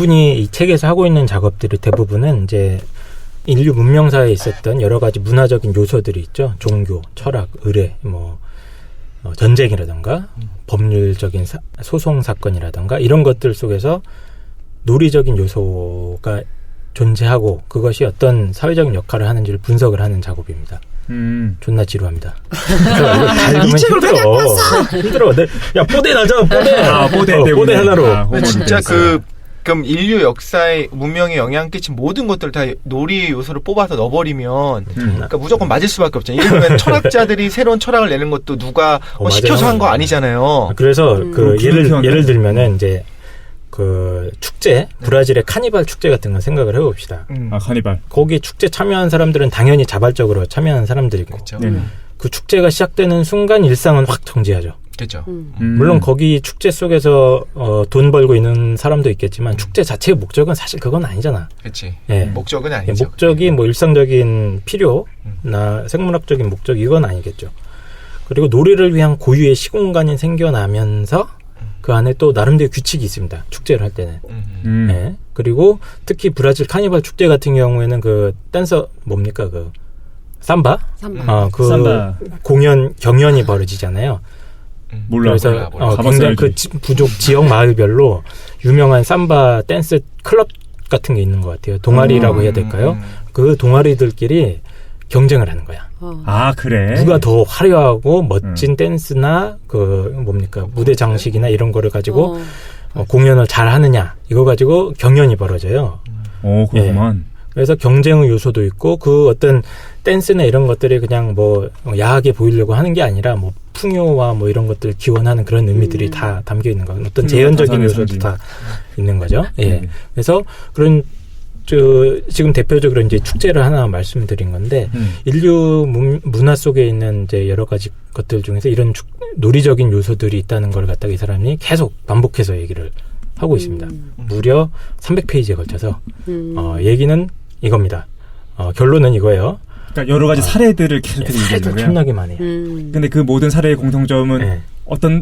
이분이 이 책에서 하고 있는 작업들이 대부분은 이제 인류 문명사에 있었던 여러 가지 문화적인 요소들이 있죠. 종교, 철학, 의례, 전쟁이라든가 법률적인 소송 사건이라든가 이런 것들 속에서 논리적인 요소가 존재하고 그것이 어떤 사회적인 역할을 하는지를 분석을 하는 작업입니다. 존나 지루합니다. 이 책을 왜 갖고 왔어? 힘들어. 야, 뽀대 나자, 뽀대. 뽀대 하나로. 진짜 그럼 인류 역사에 문명에 영향 끼친 모든 것들을 다 놀이 요소를 뽑아서 넣어버리면 그러니까 무조건 맞을 수밖에 없잖아요. 예를 들면 철학자들이 새로운 철학을 내는 것도 누가 시켜서 한 거 아니잖아요. 그래서 예를 들면은 이제 그 축제, 브라질의 카니발 축제 같은 건 생각을 해봅시다. 카니발. 거기 축제 참여한 사람들은 당연히 자발적으로 참여하는 사람들이고, 그렇죠. 그 축제가 시작되는 순간 일상은 확 정지하죠. 그렇죠. 물론 거기 축제 속에서 돈 벌고 있는 사람도 있겠지만 축제 자체의 목적은 사실 그건 아니잖아. 그렇지. 예. 목적은 아니죠. 목적이 뭐 일상적인 필요나 생물학적인 목적 이건 아니겠죠. 그리고 놀이를 위한 고유의 시공간이 생겨나면서 그 안에 또 나름대로 규칙이 있습니다. 축제를 할 때는. 네. 그리고 특히 브라질 카니발 축제 같은 경우에는 그 댄서 뭡니까 그 삼바? 그 삼바. 경연이 벌어지잖아요. 몰라. 그래서 굉장히 그 부족 지역 마을별로 유명한 삼바 댄스 클럽 같은 게 있는 것 같아요. 동아리라고 해야 될까요? 그 동아리들끼리 경쟁을 하는 거야. 아, 그래? 누가 더 화려하고 멋진 댄스나 무대 장식이나 이런 거를 가지고 공연을 잘 하느냐 이거 가지고 경연이 벌어져요. 오, 그렇구만. 예. 그래서 경쟁의 요소도 있고 그 어떤 댄스나 이런 것들이 그냥 야하게 보이려고 하는 게 아니라 풍요와 이런 것들을 기원하는 그런 의미들이 다 담겨 있는 거. 어떤 재현적인 요소도 다 있는 거죠. 예. 그래서 그런 지금 대표적으로 이제 축제를 하나 말씀드린 건데 인류 문화 속에 있는 이제 여러 가지 것들 중에서 이런 놀이적인 요소들이 있다는 걸 갖다가 이 사람이 계속 반복해서 얘기를 하고 있습니다. 무려 300페이지에 걸쳐서 얘기는 이겁니다. 결론은 이거예요. 그러니까 여러 가지 사례들을 계속해서 얘기하는 거예요. 엄청나게 많아요. 근데 그 모든 사례의 공통점은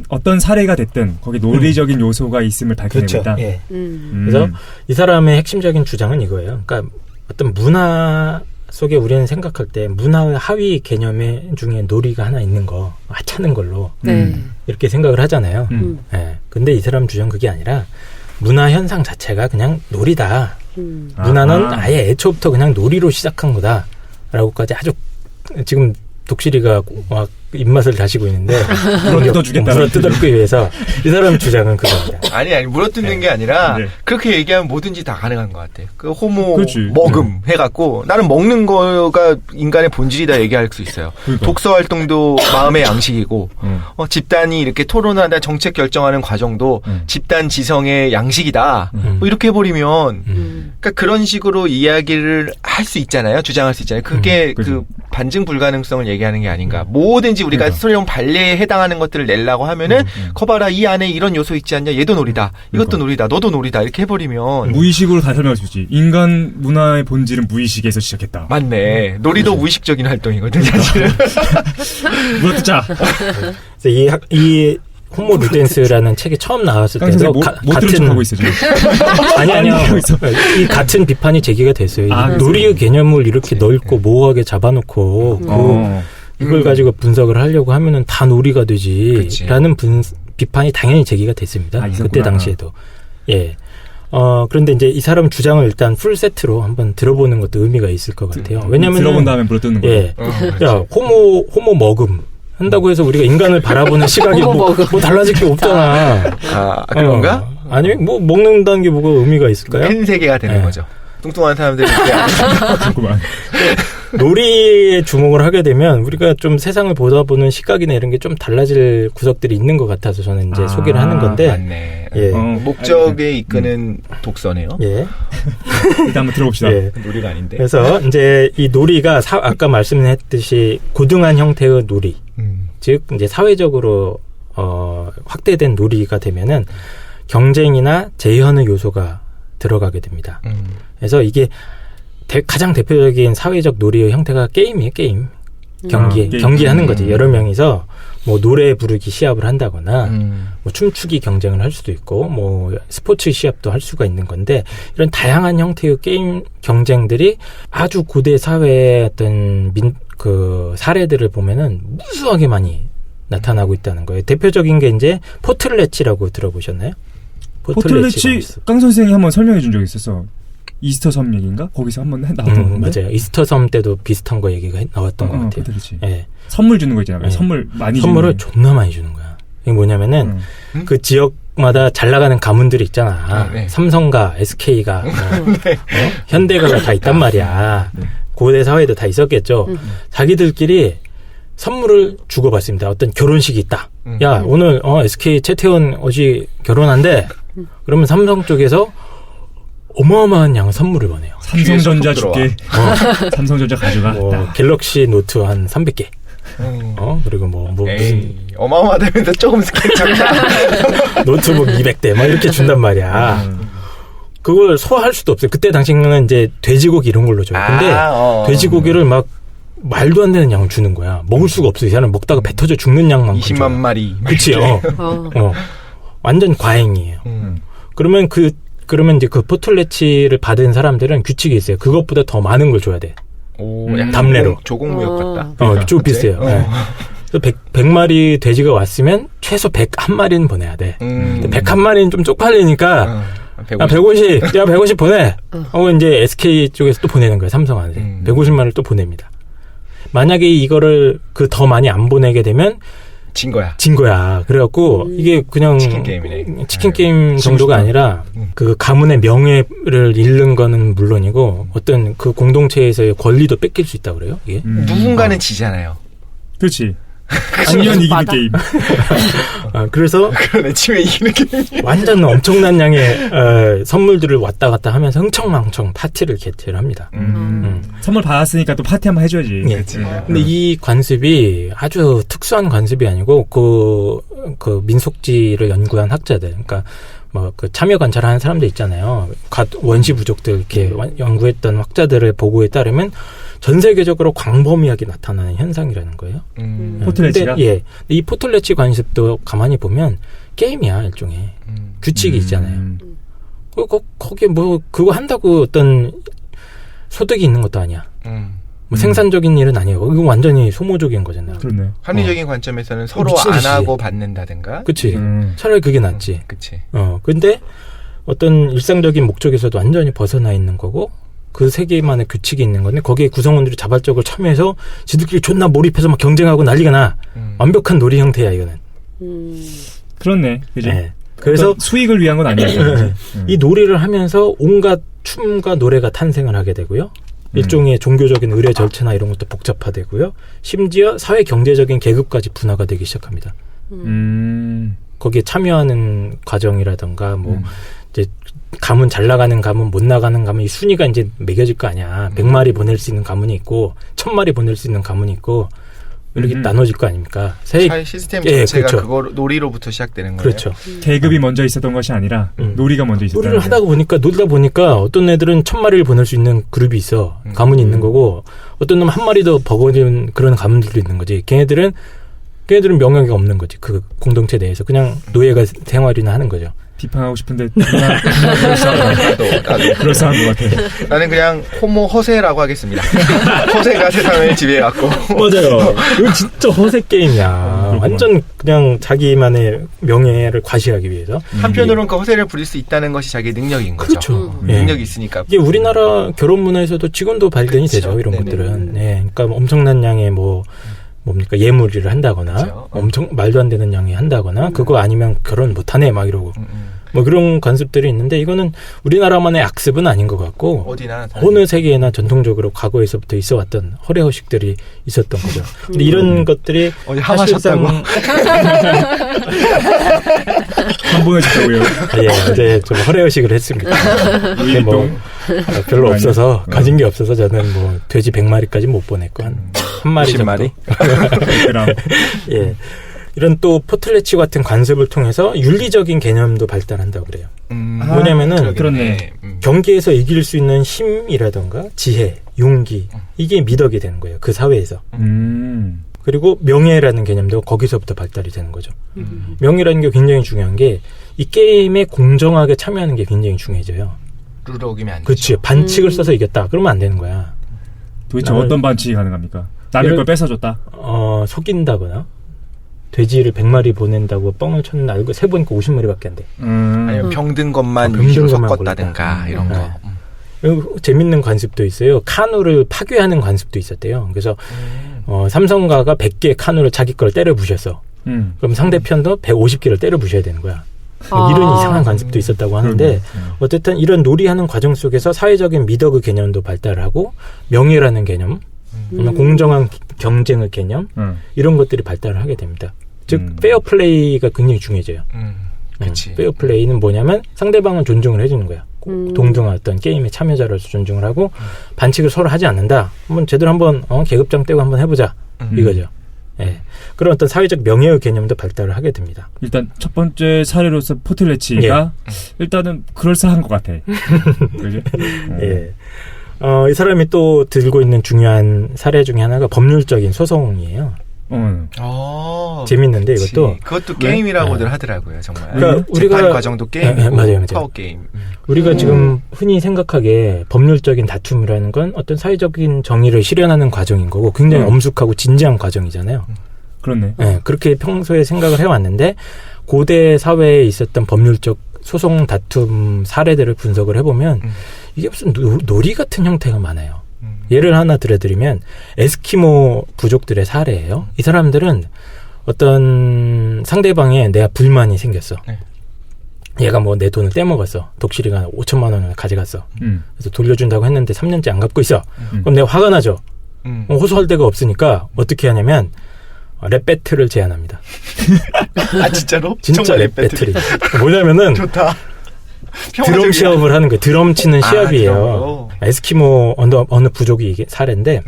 어떤 사례가 됐든 거기 논리적인 요소가 있음을 밝혀냅니다. 그렇죠. 예. 그래서 이 사람의 핵심적인 주장은 이거예요. 그러니까 어떤 문화 속에 우리는 생각할 때 문화의 하위 개념 중에 놀이가 하나 있는 거 하찮은 걸로 이렇게 생각을 하잖아요. 예. 근데 이 사람 주장은 그게 아니라 문화 현상 자체가 그냥 놀이다. 문화는 아예 애초부터 그냥 놀이로 시작한 거다라고까지 아주 지금 독실이가 막 입맛을 다시고 있는데 물어뜯기 위해서 이 사람 주장은 그겁니다. 아니 물어뜯는 게 아니라 그렇게 얘기하면 뭐든지 다 가능한 것 같아. 그 호모 먹음 해갖고 나는 먹는 거가 인간의 본질이다 얘기할 수 있어요. 그러니까. 독서 활동도 마음의 양식이고 집단이 이렇게 토론하다 정책 결정하는 과정도 집단 지성의 양식이다. 이렇게 해버리면 그러니까 그런 식으로 이야기를 할 수 있잖아요. 주장할 수 있잖아요. 그게 그 반증 불가능성을 얘기하는 게 아닌가. 뭐든지 우리가 소련 발레에 해당하는 것들을 내려고 하면은 커봐라 이 안에 이런 요소 있지 않냐. 얘도 놀이다. 이것도 놀이다. 너도 놀이다. 이렇게 해버리면 무의식으로 다 설명할 수 있지. 인간 문화의 본질은 무의식에서 시작했다. 맞네. 놀이도 무의식적인 활동이거든 사실은. 물어뜯자. 이 호모 루덴스라는 책이 처음 나왔을 때도 같은 하고 있어 지금. 아니요. 이 같은 비판이 제기가 됐어요. 놀이의 개념을 이렇게 넓고 모호하게 잡아놓고 이걸 가지고 분석을 하려고 하면은 다 놀이가 되지라는 비판이 당연히 제기가 됐습니다. 그때 당시에도. 예. 그런데 이제 이 사람 주장을 일단 풀 세트로 한번 들어보는 것도 의미가 있을 것 같아요. 왜냐면 들어본 다음에 물어뜯는 거예요. 예. 야, 호모 먹음. 한다고 해서 우리가 인간을 바라보는 시각이 뭐 달라질 게 없잖아. 그런가? 아니, 먹는다는 게 뭐가 의미가 있을까요? 큰 세계가 되는 거죠. 뚱뚱한 사람들이 놀이에 주목을 하게 되면 우리가 좀 세상을 보다 보는 시각이나 이런 게 좀 달라질 구석들이 있는 것 같아서 저는 이제 소개를 하는 건데. 맞네. 예. 목적에 이끄는 독서네요. 예. 일단 한번 들어봅시다. 예. 놀이가 아닌데. 그래서 이제 이 놀이가 아까 말씀했듯이 고등한 형태의 놀이. 즉 이제 사회적으로 확대된 놀이가 되면은 경쟁이나 재현의 요소가 들어가게 됩니다. 그래서 이게 가장 대표적인 사회적 놀이의 형태가 게임이에요. 게임. 경기하는 거지. 여러 명이서 뭐 노래 부르기 시합을 한다거나 뭐 춤추기 경쟁을 할 수도 있고 뭐 스포츠 시합도 할 수가 있는 건데 이런 다양한 형태의 게임 경쟁들이 아주 고대 사회의 어떤 그 사례들을 보면은 무수하게 많이 나타나고 있다는 거예요. 대표적인 게 이제 포틀레치라고 들어보셨나요? 포틀레치 깡 선생이 한번 설명해 준 적이 있었어. 이스터 섬 얘기인가? 거기서 한번 나왔던 건데. 맞아요. 이스터 섬 때도 비슷한 거 얘기가 나왔던 것 같아요. 예. 선물 주는 거 있잖아요. 네. 선물을 존나 많이 주는 거야. 이게 뭐냐면은 그 지역마다 잘 나가는 가문들이 있잖아. 네. 삼성가, SK가, 현대가가 다 있단 말이야. 고대 사회에도 다 있었겠죠. 자기들끼리 선물을 주고받습니다. 어떤 결혼식이 있다. 야, 오늘 SK 최태원 어지 결혼한대. 그러면 삼성 쪽에서 어마어마한 양의 선물을 보내요. 삼성전자 줄게. 삼성전자 가져가. 갤럭시 노트 한 300개. 그리고 무슨 어마어마하다면서 조금 스케일 작다. 노트북 200대 막 이렇게 준단 말이야. 그걸 소화할 수도 없어요. 그때 당시에는 이제 돼지고기 이런 걸로 줘요. 근데 돼지고기를 막 말도 안 되는 양을 주는 거야. 먹을 수가 없어요. 이 사람 먹다가 배 터져 죽는 양만큼 20만 마리. 그치. 완전 과잉이에요. 그러면 이제 그 포틀레치를 받은 사람들은 규칙이 있어요. 그것보다 더 많은 걸 줘야 돼. 담례로. 조공무역 같다. 좀 비슷해요. 네. 그래서 100마리 돼지가 왔으면 최소 101마리는 보내야 돼. 101마리는 좀 쪽팔리니까 150. 야, 150 보내. 이제 SK 쪽에서 또 보내는 거예요. 삼성한테. 150마리를 또 보냅니다. 만약에 이거를 더 많이 안 보내게 되면 진 거야. 그래갖고 이게 그냥 치킨 게임이네. 치킨 게임 정도가 아니라 그 가문의 명예를 잃는 거는 물론이고 어떤 그 공동체에서의 권리도 뺏길 수 있다 그래요. 이게 누군가는 지잖아요. 그렇지. 아니면 이기는 게임. 그래서 그러네. 치면 이기는 게임. 완전 엄청난 양의 선물들을 왔다 갔다 하면서 흥청망청 파티를 개최를 합니다. 선물 받았으니까 또 파티 한번 해줘야지. 예. 그치. 근데 이 관습이 아주 특수한 관습이 아니고 그 민속지를 연구한 학자들, 그러니까 그 참여 관찰하는 사람들 있잖아요. 원시 부족들 이렇게 연구했던 학자들의 보고에 따르면 전 세계적으로 광범위하게 나타나는 현상이라는 거예요. 포틀레치가? 예. 이 포틀레치 관습도 가만히 보면 게임이야, 일종의. 규칙이 있잖아요. 거기에 그거 한다고 어떤 소득이 있는 것도 아니야. 생산적인 일은 아니에요. 이거 완전히 소모적인 거잖아요. 그렇네. 합리적인 관점에서는 서로 안 하고 받는다든가. 그치. 차라리 그게 낫지. 그치. 근데 어떤 일상적인 목적에서도 완전히 벗어나 있는 거고, 그 세계만의 규칙이 있는 건데 거기에 구성원들이 자발적으로 참여해서 지들끼리 존나 몰입해서 막 경쟁하고 난리가 나. 완벽한 놀이 형태야 이거는. 그렇네. 그죠? 네. 그래서 수익을 위한 건 아니에요. 이 놀이를 하면서 온갖 춤과 노래가 탄생을 하게 되고요. 일종의 종교적인 의례 절차나 이런 것도 복잡화되고요. 심지어 사회 경제적인 계급까지 분화가 되기 시작합니다. 거기에 참여하는 과정이라던가 이제 가문 잘 나가는 가문 못 나가는 가문 이 순위가 이제 매겨질 거 아니야. 100마리 보낼 수 있는 가문이 있고 1000마리 보낼 수 있는 가문이 있고 이렇게 나눠질 거 아닙니까? 사회 시스템 자체가 그렇죠. 그거 놀이로부터 시작되는 거예요. 그렇죠. 계급이 먼저 있었던 것이 아니라 놀이가 먼저 있었다. 놀이를 놀다 보니까 어떤 애들은 1000마리를 보낼 수 있는 그룹이 있어. 가문이 있는 거고 어떤 놈 한 마리 더 버거는 그런 가문들도 있는 거지. 걔네들은 명예가 없는 거지. 그 공동체 내에서 그냥 노예가 생활이나 하는 거죠. 비판하고 싶은데 나도 그럴싸한 것 같아. 나는 그냥 호모 허세라고 하겠습니다. 허세가 세상을 지배해갖고. 맞아요. 이거 진짜 허세 게임이야. 완전 그냥 자기만의 명예를 과시하기 위해서. 한편으로는 그 허세를 부릴 수 있다는 것이 자기의 능력인 거죠. 그렇죠. 능력이 있으니까. 이게 우리나라 결혼 문화에서도 지금도 발견이 되죠. 이런 것들은. 네. 그러니까 엄청난 양의 예물이를 한다거나 그렇죠. 엄청 말도 안 되는 양이 한다거나 그거 아니면 결혼 못하네 막 이러고 그런 관습들이 있는데 이거는 우리나라만의 악습은 아닌 것 같고 어디나 어느 세계에나 전통적으로 과거에서부터 있어왔던 허례허식들이 있었던 거죠. 근데 이런 것들이 하마셨다고 한 번에 주자고요. 어제 좀 허례허식을 했습니다. 근데 별로 없어서 가진 게 없어서 저는 돼지 100마리까지 못 보냈고 한 마리 정도. 50마리? 예. 이런 또 포틀레치 같은 관습을 통해서 윤리적인 개념도 발달한다고 그래요. 뭐냐면은 그렇네. 경기에서 이길 수 있는 힘이라던가 지혜, 용기 이게 미덕이 되는 거예요. 그 사회에서. 그리고 명예라는 개념도 거기서부터 발달이 되는 거죠. 명예라는 게 굉장히 중요한 게 이 게임에 공정하게 참여하는 게 굉장히 중요해져요. 룰을 어기면 안 되죠. 그렇지. 반칙을 써서 이겼다. 그러면 안 되는 거야. 도대체 어떤 반칙이 가능합니까? 남의 걸 뺏어줬다? 속인다거나 돼지를 100마리 보낸다고 뻥을 쳤는데 알고 세보니까 50마리밖에 안 돼. 아니면 병든 것만 병든 위로 것만 섞었다든가 이런 거. 그리고 재밌는 관습도 있어요. 카누를 파괴하는 관습도 있었대요. 그래서 삼성가가 100개의 카누를 자기 걸 때려 부셨어. 그럼 상대편도 150개를 때려 부셔야 되는 거야. 이런 이상한 관습도 있었다고 하는데 어쨌든 이런 놀이하는 과정 속에서 사회적인 미덕의 개념도 발달하고 명예라는 개념, 공정한 경쟁의 개념 이런 것들이 발달을 하게 됩니다. 즉 페어플레이가 굉장히 중요해져요. 그치. 페어플레이는 뭐냐면 상대방을 존중을 해주는 거야. 동등한 어떤 게임의 참여자로서 존중을 하고 반칙을 서로 하지 않는다. 제대로 한번 계급장 떼고 한번 해보자 이거죠. 예. 그런 어떤 사회적 명예의 개념도 발달을 하게 됩니다. 일단 첫 번째 사례로서 포틀레치가 일단은 그럴싸한 것 같아. 그죠? 예. 이 사람이 또 들고 있는 중요한 사례 중에 하나가 법률적인 소송이에요. 재밌는데 이것도 그것도 게임이라고들 하더라고요, 정말. 그러니까 재판 과정도 게임이고 맞아요. 파워 게임. 우리가 지금 흔히 생각하기에 법률적인 다툼이라는 건 어떤 사회적인 정의를 실현하는 과정인 거고 굉장히 엄숙하고 진지한 과정이잖아요. 그렇네. 네, 그렇게 평소에 생각을 해왔는데 고대 사회에 있었던 법률적 소송 다툼 사례들을 분석을 해보면 이게 무슨 놀이 같은 형태가 많아요. 예를 하나 들어드리면 에스키모 부족들의 사례예요. 이 사람들은 어떤 상대방에 내가 불만이 생겼어. 얘가 뭐 내 돈을 떼먹었어. 독실이가 5천만 원을 가져갔어. 그래서 돌려준다고 했는데 3년째 안 갚고 있어. 그럼 내가 화가 나죠. 호소할 데가 없으니까 어떻게 하냐면 랩 배틀을 제안합니다. 아 진짜로? 진짜 랩 배틀이. 뭐냐면은 좋다. 드럼 시합을 하는 거예요. 드럼 치는 시합이에요. 에스키모 어느 부족이 이게 사례인데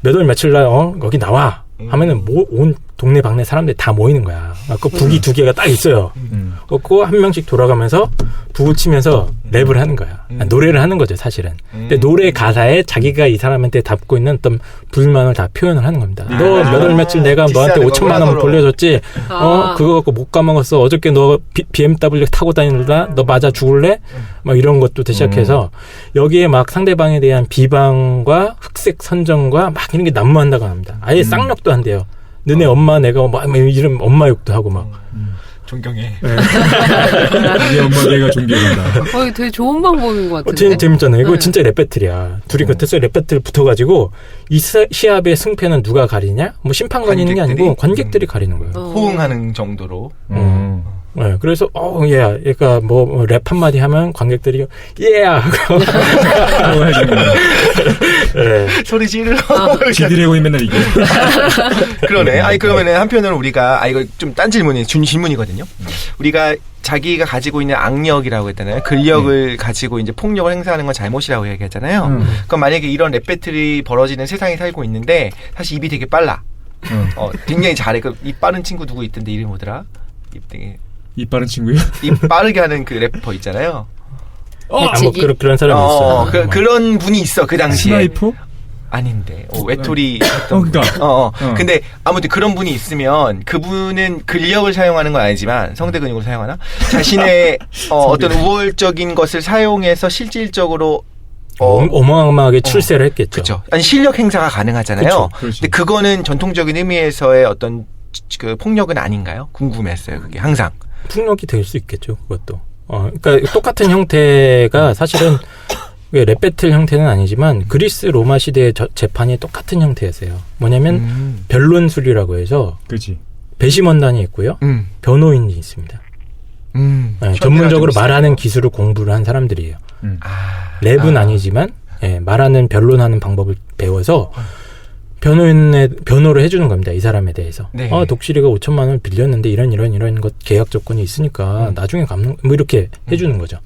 몇 월 며칠 날 거기 나와 하면은 온 동네 방네 사람들이 다 모이는 거야. 그 북이 두 개가 딱 있어요. 그거 한 명씩 돌아가면서 북을 치면서 랩을 하는 거야. 노래를 하는 거죠, 사실은. 근데 노래 가사에 자기가 이 사람한테 담고 있는 어떤 불만을 다 표현을 하는 겁니다. 너 몇 월 며칠 내가 너한테 5천만 원 돌려줬지? 그거 갖고 못 까먹었어. 어저께 너 BMW 타고 다니느라 너 맞아 죽을래? 막 이런 것부터 시작해서 여기에 막 상대방에 대한 비방과 흑색 선정과 막 이런 게 난무한다고 합니다. 아예 쌍욕도 한대요. 너네 엄마 내가 막 이런 엄마 욕도 하고 막 존경해. 우리 엄마 내가 존경한다. 이거 되게 좋은 방법인 것 같은데. 재밌잖아요. 이거 진짜 랩 배틀이야. 둘이 겉에서 랩 배틀 붙어가지고 이 시합의 승패는 누가 가리냐? 뭐 심판관이 있는 게 아니고 관객들이 가리는 거예요. 호응하는 정도로. 네, 그래서 얘가 뭐 랩 한마디 하면 관객들이 하고 네. 소리 지르러 지드래곤이 맨날 이겨. 그러네. 아니 그러면은 한편으로는 우리가 이거 좀 딴 질문이거든요. 우리가 자기가 가지고 있는 악력이라고 했잖아요. 근력을 가지고 이제 폭력을 행사하는 건 잘못이라고 얘기했잖아요. 그럼 만약에 이런 랩 배틀이 벌어지는 세상에 살고 있는데 사실 입이 되게 빨라. 굉장히 잘해. 입 빠른 친구 누구 있던데 이름이 뭐더라? 입 빠른 친구요? 입 빠르게 하는 그 래퍼 있잖아요. 뭐 그런 사람이 있어요. 그런 분이 있어 그 당시에. 스나이퍼? 아닌데 외톨이 했던 그러니까. 근데 아무튼 그런 분이 있으면 그분은 근력을 사용하는 건 아니지만 성대 근육을 사용하나 자신의 어떤 우월적인 것을 사용해서 실질적으로 어마어마하게 출세를 했겠죠. 그렇죠. 아니 실력 행사가 가능하잖아요. 근데 그거는 전통적인 의미에서의 어떤 그 폭력은 아닌가요? 궁금했어요. 그게 항상 폭력이 될 수 있겠죠. 그것도. 그러니까 똑같은 형태가 사실은 랩 배틀 형태는 아니지만 그리스 로마 시대의 재판이 똑같은 형태였어요. 뭐냐면 변론술이라고 해서 그렇지. 배심원단이 있고요. 변호인이 있습니다. 전문적으로 말하는 기술을 공부를 한 사람들이에요. 랩은 아니지만 말하는 변론하는 방법을 배워서 변호를 해주는 겁니다. 이 사람에 대해서. 네. 독실이가 5천만 원을 빌렸는데 이런 것 계약 조건이 있으니까 나중에 갚는 뭐 이렇게 해주는 거죠.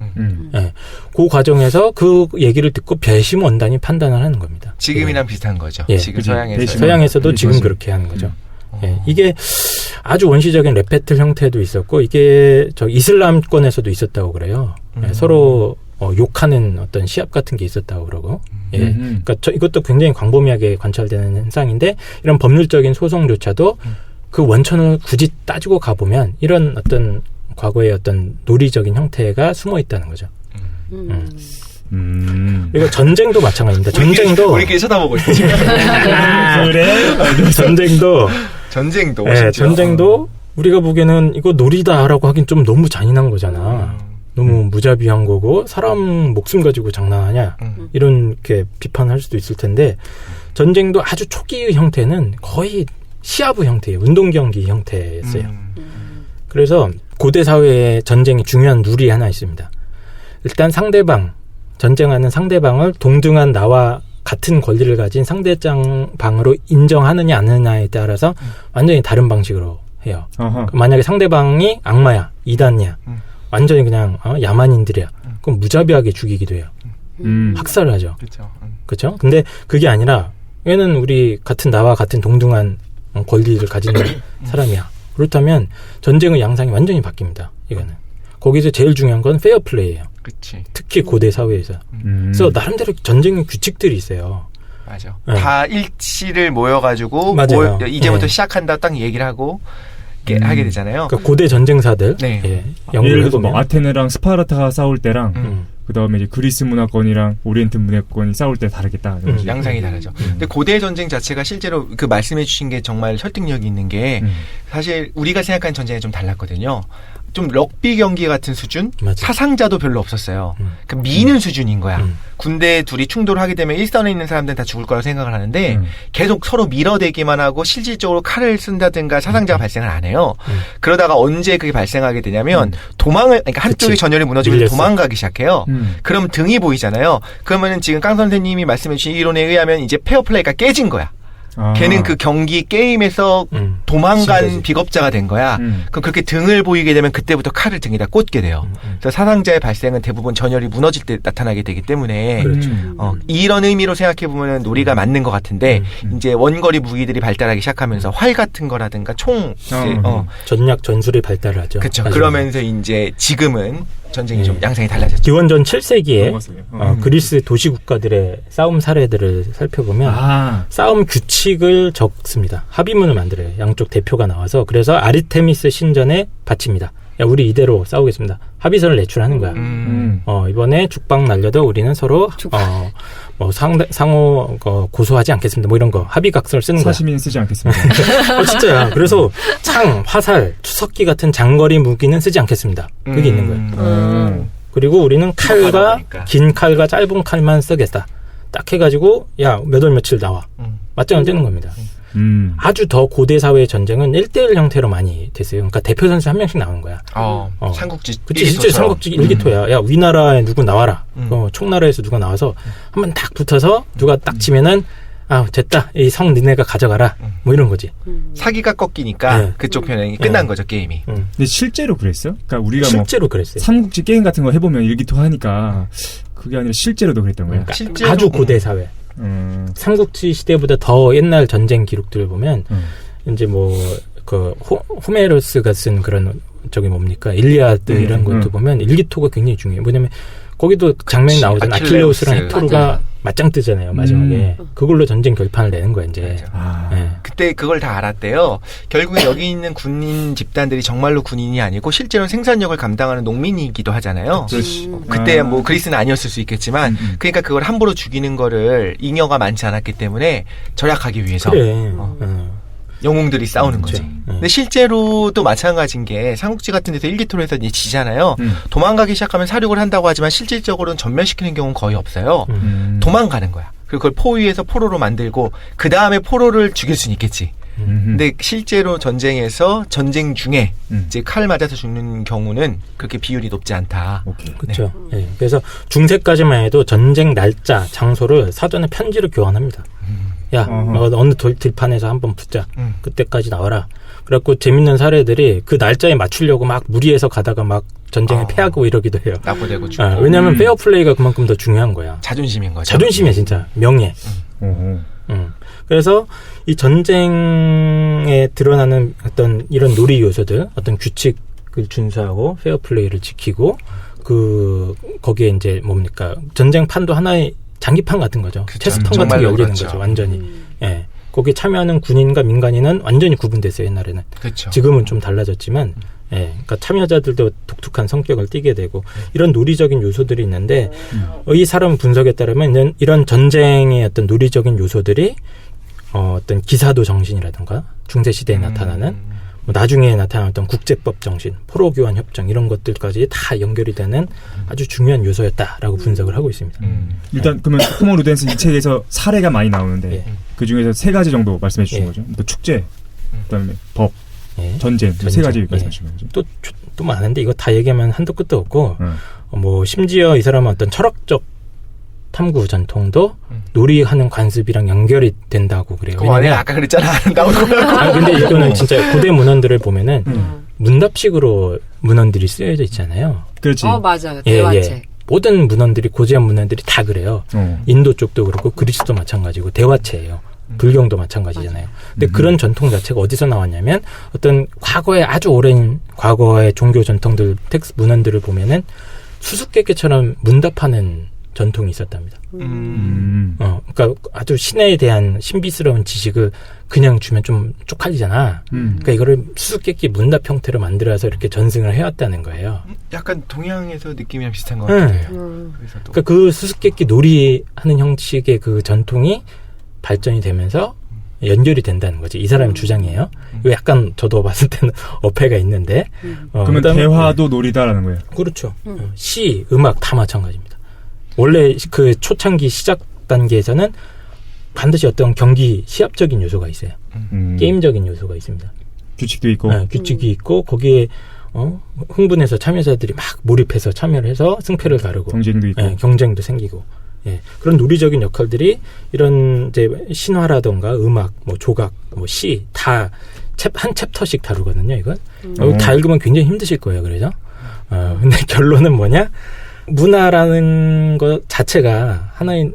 네. 그 과정에서 그 얘기를 듣고 배심 원단이 판단을 하는 겁니다. 지금이랑 비슷한 거죠. 지금 서양에서도 지금 그렇게 하는 거죠. 이게 아주 원시적인 랩 배틀 형태도 있었고 이게 이슬람권에서도 있었다고 그래요. 서로 욕하는 어떤 시합 같은 게 있었다고 그러고, 예. 그러니까 이것도 굉장히 광범위하게 관찰되는 현상인데 이런 법률적인 소송조차도 그 원천을 굳이 따지고 가보면 이런 어떤 과거의 어떤 논리적인 형태가 숨어 있다는 거죠. 그리고 전쟁도 마찬가지입니다. 전쟁도 우리끼리 쳐다보고 있어. 그래? 전쟁도. 네, 전쟁도 우리가 보기에는 이거 놀이다라고 하긴 좀 너무 잔인한 거잖아. 너무 무자비한 거고 사람 목숨 가지고 장난하냐 이렇게 비판할 수도 있을 텐데 전쟁도 아주 초기의 형태는 거의 시합의 형태예요. 운동 경기 형태였어요. 그래서 고대 사회의 전쟁이 중요한 룰이 하나 있습니다. 일단 전쟁하는 상대방을 동등한 나와 같은 권리를 가진 상대방으로 인정하느냐 안 하느냐에 따라서 완전히 다른 방식으로 해요. 만약에 상대방이 악마야, 이단이야, 완전히 그냥 야만인들이야. 그럼 무자비하게 죽이기도 해요. 학살을 하죠. 그렇죠? 근데 그게 아니라 얘는 나와 같은 동등한 권리를 가진 사람이야. 그렇다면 전쟁의 양상이 완전히 바뀝니다. 이거는. 거기서 제일 중요한 건 페어 플레이예요. 그치. 특히 고대 사회에서. 그래서 나름대로 전쟁의 규칙들이 있어요. 맞아. 네. 다 일치를 모여가지고 이제부터 시작한다 딱 얘기를 하고 하게 되잖아요. 그러니까 고대 전쟁사들. 네. 예, 예를 들어서 뭐 아테네랑 스파르타가 싸울 때랑 그 다음에 이제 그리스 문화권이랑 오리엔트 문화권이 싸울 때 다르겠다. 양상이 다르죠. 근데 고대 전쟁 자체가 실제로 그 말씀해주신 게 정말 설득력이 있는 게 사실 우리가 생각하는 전쟁이 좀 달랐거든요. 좀 럭비 경기 같은 수준? 맞아. 사상자도 별로 없었어요. 그러니까 미는 수준인 거야. 군대 둘이 충돌을 하게 되면 일선에 있는 사람들은 다 죽을 거라고 생각을 하는데 계속 서로 밀어대기만 하고 실질적으로 칼을 쓴다든가 사상자가 발생을 안 해요. 그러다가 언제 그게 발생하게 되냐면 그러니까 한쪽이 전열이 무너지면 도망가기 시작해요. 그럼 등이 보이잖아요. 그러면은 지금 깡 선생님이 말씀해 주신 이론에 의하면 이제 페어플레이가 깨진 거야. 걔는 그 경기 게임에서 도망간 비겁자가 된 거야. 그럼 그렇게 등을 보이게 되면 그때부터 칼을 등에다 꽂게 돼요. 그래서 사상자의 발생은 대부분 전열이 무너질 때 나타나게 되기 때문에 그렇죠. 이런 의미로 생각해 보면 논리가 맞는 것 같은데 이제 원거리 무기들이 발달하기 시작하면서 활 같은 거라든가 총 전략 전술이 발달을 하죠. 그렇죠. 그러면서 이제 지금은 전쟁이 좀 양상이 달라졌죠. 기원전 7세기에 그리스 도시 국가들의 싸움 사례들을 살펴보면 싸움 규칙을 적습니다. 합의문을 만들어요. 양쪽 대표가 나와서. 그래서 아르테미스 신전에 바칩니다. 야, 우리 이대로 싸우겠습니다. 합의서를 내출하는 거야. 이번에 죽방 날려도 우리는 서로 상호 고소하지 않겠습니다. 뭐 이런 거 합의각서를 쓰는 거야. 사시미는 쓰지 않겠습니다. 진짜야. 그래서 창, 화살, 투석기 같은 장거리 무기는 쓰지 않겠습니다. 그게 있는 거예요. 그리고 우리는 긴 칼과 짧은 칼만 쓰겠다. 딱 해가지고 몇 월 며칠 나와. 맞짱을 뜨는 겁니다. 아주 더 고대 사회의 전쟁은 1대1 형태로 많이 됐어요. 그러니까 대표 선수 한 명씩 나오는 거야. 삼국지. 그치, 진짜 삼국지 일기토야. 야, 위나라에 누구 나와라. 총나라에서 누가 나와서 한번 딱 붙어서 누가 딱 치면은 됐다. 이 성 니네가 가져가라. 뭐 이런 거지. 사기가 꺾이니까 그쪽 편이 끝난 거죠, 게임이. 근데 실제로 그랬어요? 그러니까 우리가 실제로 그랬어요. 삼국지 게임 같은 거 해보면 일기토 하니까 그게 아니라 실제로도 그랬던 거예요. 그러니까 아주 고대 사회. 삼국지 시대보다 더 옛날 전쟁 기록들을 보면 이제 호메로스가 쓴 그런 저기 뭡니까 일리아드 이런 것도 보면 일기토가 굉장히 중요해요. 뭐냐면 거기도 장면이 나오잖아요. 아킬레우스랑 헥토르가 맞짱 뜨잖아요. 마지막에 그걸로 전쟁 결판을 내는 거야 이제. 네. 그때 그걸 다 알았대요. 결국에 여기 있는 군인 집단들이 정말로 군인이 아니고 실제로는 생산력을 감당하는 농민이기도 하잖아요. 그때 뭐 그리스는 아니었을 수 있겠지만 그러니까 그걸 함부로 죽이는 거를 잉여가 많지 않았기 때문에 절약하기 위해서 영웅들이 싸우는 거지. 근데 실제로도 마찬가지인 게 삼국지 같은 데서 일기토로 해서 이제 지잖아요. 도망가기 시작하면 사륙을 한다고 하지만 실질적으로는 전멸시키는 경우는 거의 없어요. 도망가는 거야. 그리고 그걸 포 위에서 포로로 만들고 그 다음에 포로를 죽일 수는 있겠지. 근데 실제로 전쟁에서 전쟁 중에 이제 칼 맞아서 죽는 경우는 그렇게 비율이 높지 않다. 그렇죠. 네. 그래서 중세까지만 해도 전쟁 날짜, 장소를 사전에 편지로 교환합니다. 야, 어느 들판에서 한번 붙자. 그때까지 나와라. 그래갖고 재밌는 사례들이 그 날짜에 맞추려고 막 무리해서 가다가 막 전쟁에 패하고 이러기도 해요. 납부되고 죽고. 왜냐하면 페어플레이가 그만큼 더 중요한 거야. 자존심인 거죠. 자존심이야 진짜. 명예. 그래서 이 전쟁에 드러나는 어떤 이런 놀이 요소들, 어떤 규칙을 준수하고 페어플레이를 지키고 거기에 이제 뭡니까 전쟁판도 하나의 장기판 같은 거죠. 그쵸. 체스판 같은 게 열리는 그렇죠. 거죠. 완전히. 예. 거기에 참여하는 군인과 민간인은 완전히 구분됐어요. 옛날에는. 그렇죠. 지금은 좀 달라졌지만, 예. 그러니까 참여자들도 독특한 성격을 띠게 되고 이런 논리적인 요소들이 있는데 이 사람 분석에 따르면 이런 전쟁의 어떤 논리적인 요소들이 어떤 기사도 정신이라든가 중세 시대에 나타나는 뭐 나중에 나타난 어떤 국제법 정신, 포로 교환 협정 이런 것들까지 다 연결이 되는 아주 중요한 요소였다라고 분석을 하고 있습니다. 일단 그러면 호모 루덴스 이 책에서 사례가 많이 나오는데 예. 그 중에서 3가지 정도 말씀해 주신 예. 거죠. 또 축제, 그다음에 법, 예. 전쟁, 3가지 예. 말씀해 주신 거죠. 또 많은데 이거 다 얘기하면 한도 끝도 없고 뭐 심지어 이 사람은 어떤 철학적 탐구 전통도 놀이하는 관습이랑 연결이 된다고 그래요. 그 안에 아까 그랬잖아. 나올 거라고. 근데 이거는 진짜 고대 문헌들을 보면은 문답식으로 문헌들이 쓰여져 있잖아요. 그렇지. 맞아요. 대화책. 모든 문헌들이 고대한 문헌들이 다 그래요. 인도 쪽도 그렇고 그리스도 마찬가지고 대화체예요. 불경도 마찬가지잖아요. 근데 그런 전통 자체가 어디서 나왔냐면 어떤 과거에 아주 오랜 과거의 종교 전통들 텍스트 문헌들을 보면은 수수께끼처럼 문답하는 전통이 있었답니다. 그러니까 아주 신에 대한 신비스러운 지식을 그냥 주면 좀 쪽팔리잖아. 그러니까 이거를 수수께끼 문답 형태로 만들어서 이렇게 전승을 해왔다는 거예요. 약간 동양에서 느낌이랑 비슷한 것 같아요. 그래서 또 그러니까 그 수수께끼 놀이하는 형식의 그 전통이 발전이 되면서 연결이 된다는 거지. 이 사람의 주장이에요. 이거 약간 저도 봤을 때는 어폐가 있는데. 그러면 대화도 놀이다라는 거예요. 그렇죠. 시, 음악 다 마찬가지입니다. 원래 그 초창기 시작 단계에서는 반드시 어떤 경기 시합적인 요소가 있어요. 게임적인 요소가 있습니다. 규칙도 있고. 네, 규칙이 있고 거기에 흥분해서 참여자들이 막 몰입해서 참여를 해서 승패를 가르고 경쟁도 있고. 네, 경쟁도 생기고 예, 그런 논리적인 역할들이 이런 이제 신화라던가 음악, 뭐 조각, 뭐 시 다 한 챕터씩 다루거든요. 이건 다 읽으면 굉장히 힘드실 거예요. 그래서 근데 결론은 뭐냐? 문화라는 것 자체가 하나의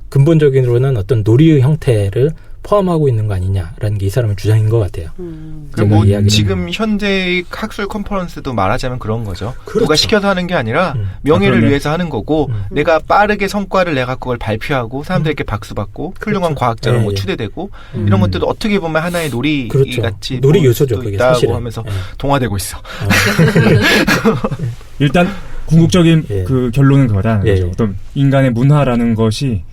근본적으로는 어떤 놀이의 형태를 포함하고 있는 거 아니냐라는 게 이 사람의 주장인 것 같아요. 뭐 지금 현대의 학술 컨퍼런스도 말하자면 그런 거죠. 그렇죠. 누가 시켜서 하는 게 아니라 명예를 그러네. 위해서 하는 거고 내가 빠르게 성과를 내가 그걸 발표하고 사람들에게 박수 받고 훌륭한 과학자로 뭐 추대되고 이런 것들도 어떻게 보면 하나의 놀이 그렇죠. 같이 놀이 요소죠. 그게 있다고 사실은. 하면서 동화되고 있어. 일단 궁극적인 예. 그 결론은 그거다. 예. 어떤 인간의 문화라는 것이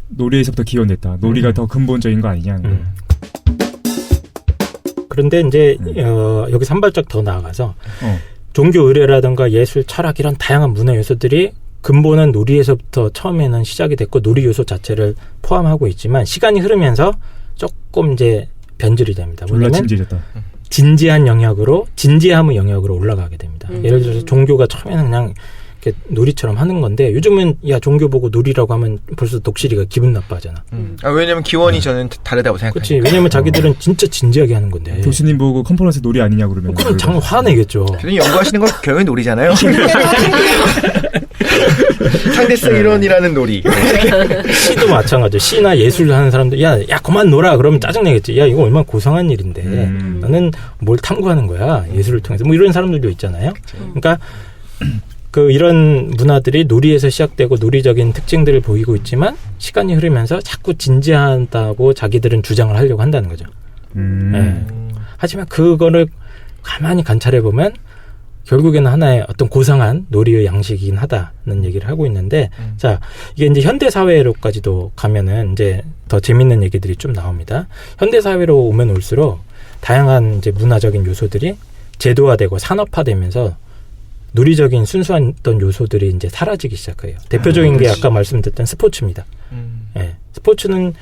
놀이에서부터 기원됐다. 놀이가 더 근본적인 거 아니냐. 그런데 이제 여기서 한 발짝 더 나아가서 종교 의례라든가 예술, 철학 이런 다양한 문화 요소들이 근본은 놀이에서부터 처음에는 시작이 됐고 놀이 요소 자체를 포함하고 있지만 시간이 흐르면서 조금 이제 변질이 됩니다. 졸라 뭐냐면 진지해졌다. 진지함의 영역으로 올라가게 됩니다. 예를 들어서 종교가 처음에는 그냥 이렇게 놀이처럼 하는 건데 요즘은 야 종교 보고 놀이라고 하면 벌써 독실이가 기분 나빠하잖아. 왜냐면 기원이 저는 다르다고 생각해요. 그렇지. 왜냐면 자기들은 진짜 진지하게 하는 건데. 교수님 보고 컨퍼런스 놀이 아니냐 그러면. 그럼 장 화내겠죠. 교수님 연구하시는 건 결국엔 놀이잖아요. 상대성 이론이라는 놀이. 시도 마찬가지죠. 시나 예술 하는 사람들 야 그만 놀아 그러면 짜증내겠지. 야 이거 얼마나 고상한 일인데 나는 뭘 탐구하는 거야 예술을 통해서 뭐 이런 사람들도 있잖아요. 그러니까 그 이런 문화들이 놀이에서 시작되고 놀이적인 특징들을 보이고 있지만 시간이 흐르면서 자꾸 진지하다고 자기들은 주장을 하려고 한다는 거죠. 네. 하지만 그거를 가만히 관찰해 보면 결국에는 하나의 어떤 고상한 놀이의 양식이긴 하다는 얘기를 하고 있는데, 자, 이게 이제 현대사회로까지도 가면은 이제 더 재밌는 얘기들이 좀 나옵니다. 현대사회로 오면 올수록 다양한 이제 문화적인 요소들이 제도화되고 산업화되면서 놀이적인 순수한 어떤 요소들이 이제 사라지기 시작해요. 대표적인 게 아까 말씀드렸던 스포츠입니다. 예, 스포츠는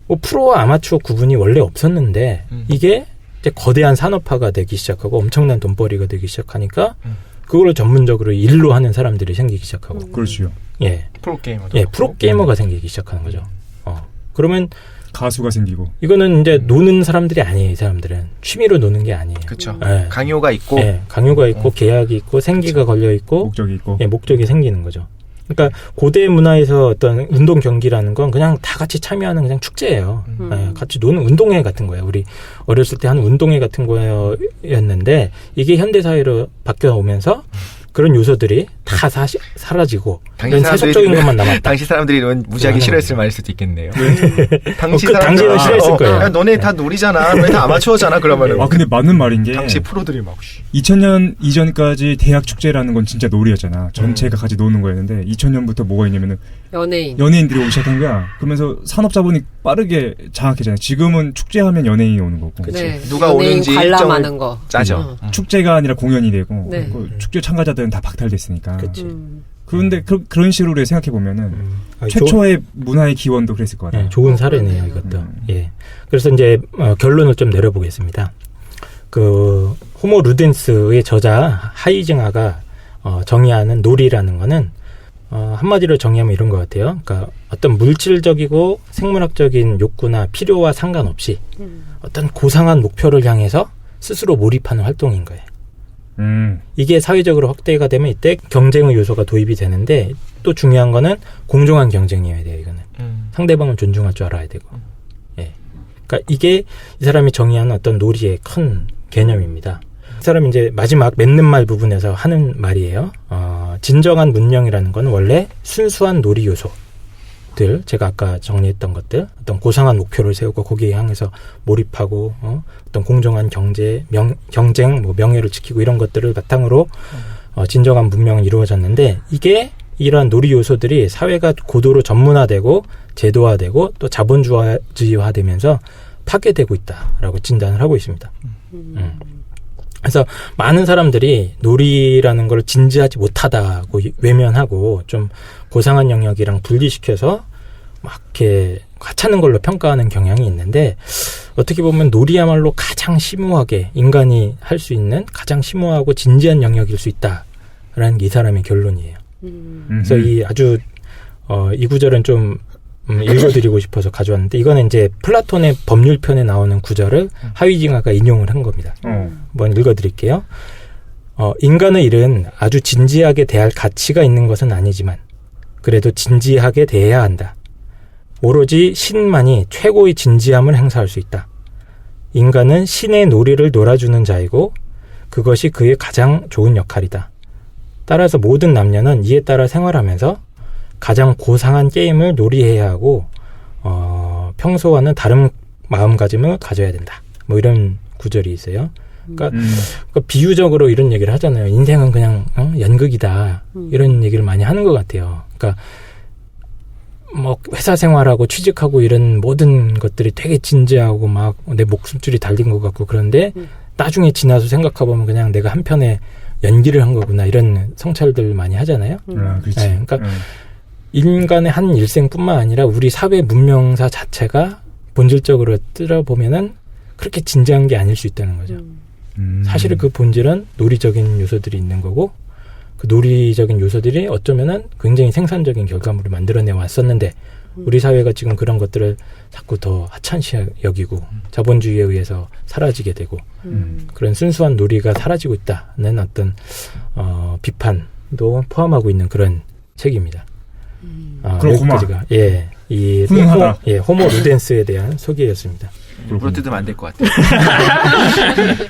뭐 프로와 아마추어 구분이 원래 없었는데, 이게 이제 거대한 산업화가 되기 시작하고 엄청난 돈벌이가 되기 시작하니까 그걸 전문적으로 일로 하는 사람들이 생기기 시작하고. 그렇죠. 예. 프로게이머도. 예, 프로게이머가 생기기 시작하는 거죠. 그러면 가수가 생기고. 이거는 이제 노는 사람들이 아니에요, 이 사람들은. 취미로 노는 게 아니에요. 그렇죠. 예. 강요가 있고. 예, 강요가 있고 계약이 있고 생기가 걸려 있고 목적이 있고. 예, 목적이 생기는 거죠. 그러니까 고대 문화에서 어떤 운동 경기라는 건 그냥 다 같이 참여하는 그냥 축제예요. 예, 같이 노는 운동회 같은 거예요. 우리 어렸을 때 하는 운동회 같은 거였는데 이게 현대 사회로 바뀌어 오면서 그런 요소들이 다 사라지고 당시 이런 세속적인 것만 남았다. 당시 사람들이 이런 무지하게 싫어했을 말일 수도 있겠네요. 당시 당시는 싫어했을 거예요. 야, 너네 다 놀이잖아. 너네 다 아마추어잖아. 그러면은. 근데 맞는 말인 게 당시 프로들이 막 2000년 이전까지 대학 축제라는 건 진짜 놀이였잖아. 전체가 같이 노는 거였는데 2000년부터 뭐가 있냐면은 연예인들이 오기 시작한 거야. 그러면서 산업자본이 빠르게 장악했잖아요. 지금은 축제하면 연예인이 오는 거고. 네. 누가 오는지 관람하는 거 짜죠. 축제가 아니라 공연이 되고 네. 그 축제 참가자들은 다 박탈됐으니까. 그치. 그런데 그런 식으로 생각해 보면은 최초의 문화의 기원도 그랬을 것 같아요. 네, 좋은 사례네요, 이것도. 예. 그래서 이제 결론을 좀 내려보겠습니다. 그 호모 루덴스의 저자 하이징하가 정의하는 놀이라는 거는 한마디로 정의하면 이런 것 같아요. 그러니까 어떤 물질적이고 생물학적인 욕구나 필요와 상관없이 어떤 고상한 목표를 향해서 스스로 몰입하는 활동인 거예요. 이게 사회적으로 확대가 되면 이때 경쟁의 요소가 도입이 되는데 또 중요한 거는 공정한 경쟁이어야 돼요. 이거는 상대방을 존중할 줄 알아야 되고. 예. 그러니까 이게 이 사람이 정의하는 어떤 놀이의 큰 개념입니다. 이 사람이 이제 마지막 맺는 말 부분에서 하는 말이에요. 진정한 문명이라는 건 원래 순수한 놀이 요소들, 제가 아까 정리했던 것들, 어떤 고상한 목표를 세우고 거기에 향해서 몰입하고 어떤 공정한 경쟁, 명예를 지키고 이런 것들을 바탕으로 진정한 문명은 이루어졌는데 이게 이러한 놀이 요소들이 사회가 고도로 전문화되고 제도화되고 또 자본주의화되면서 파괴되고 있다라고 진단을 하고 있습니다. 그래서 많은 사람들이 놀이라는 걸 진지하지 못하다고 외면하고 좀 고상한 영역이랑 분리시켜서 막 이렇게 과찮은 걸로 평가하는 경향이 있는데 어떻게 보면 놀이야말로 가장 심오하게 인간이 할 수 있는 가장 심오하고 진지한 영역일 수 있다라는 게 이 사람의 결론이에요. 그래서 이 아주 이 구절은 좀 읽어드리고 싶어서 가져왔는데 이거는 이제 플라톤의 법률편에 나오는 구절을 하이징하가 인용을 한 겁니다. 한번 읽어드릴게요. 인간의 일은 아주 진지하게 대할 가치가 있는 것은 아니지만 그래도 진지하게 대해야 한다. 오로지 신만이 최고의 진지함을 행사할 수 있다. 인간은 신의 놀이를 놀아주는 자이고 그것이 그의 가장 좋은 역할이다. 따라서 모든 남녀는 이에 따라 생활하면서 가장 고상한 게임을 놀이해야 하고 평소와는 다른 마음가짐을 가져야 된다. 뭐 이런 구절이 있어요. 그러니까 비유적으로 이런 얘기를 하잖아요. 인생은 그냥 연극이다. 이런 얘기를 많이 하는 것 같아요. 그러니까 뭐 회사 생활하고 취직하고 이런 모든 것들이 되게 진지하고 막 내 목숨줄이 달린 것 같고 그런데 나중에 지나서 생각해보면 그냥 내가 한편에 연기를 한 거구나 이런 성찰들 많이 하잖아요. 그렇지. 네, 그러니까 인간의 한 일생뿐만 아니라 우리 사회 문명사 자체가 본질적으로 들어보면은 그렇게 진지한 게 아닐 수 있다는 거죠. 사실 그 본질은 놀이적인 요소들이 있는 거고 그 놀이적인 요소들이 어쩌면은 굉장히 생산적인 결과물을 만들어내 왔었는데 우리 사회가 지금 그런 것들을 자꾸 더 하찮시 여기고 자본주의에 의해서 사라지게 되고 그런 순수한 놀이가 사라지고 있다는 어떤 비판도 포함하고 있는 그런 책입니다. 그렇구만. 이 호모 루덴스에 대한 소개였습니다. 물어뜯으면 안 될 것 같아요.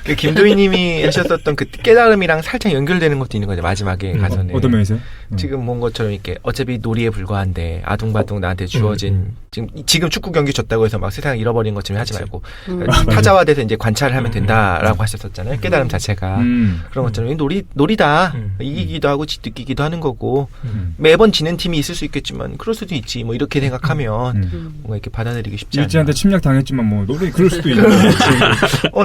그 김도희님이 하셨었던 그 깨달음이랑 살짝 연결되는 것도 있는 거죠. 마지막에 가서는. 어떤 면에서요? 지금 본 것처럼 이렇게 어차피 놀이에 불과한데 아둥바둥 나한테 주어진 지금 축구 경기 졌다고 해서 막 세상을 잃어버린 것처럼 하지 말고 타자화돼서 이제 관찰을 하면 된다라고 하셨었잖아요. 깨달음 자체가 그런 것처럼 놀이다. 이기기도 하고 느끼기도 하는 거고 매번 지는 팀이 있을 수 있겠지만 그럴 수도 있지. 뭐 이렇게 생각하면 뭔가 이렇게 받아들이기 쉽지 않아요. 일지한테 침략 당했지만 뭐 놀이 그럴 수도 있는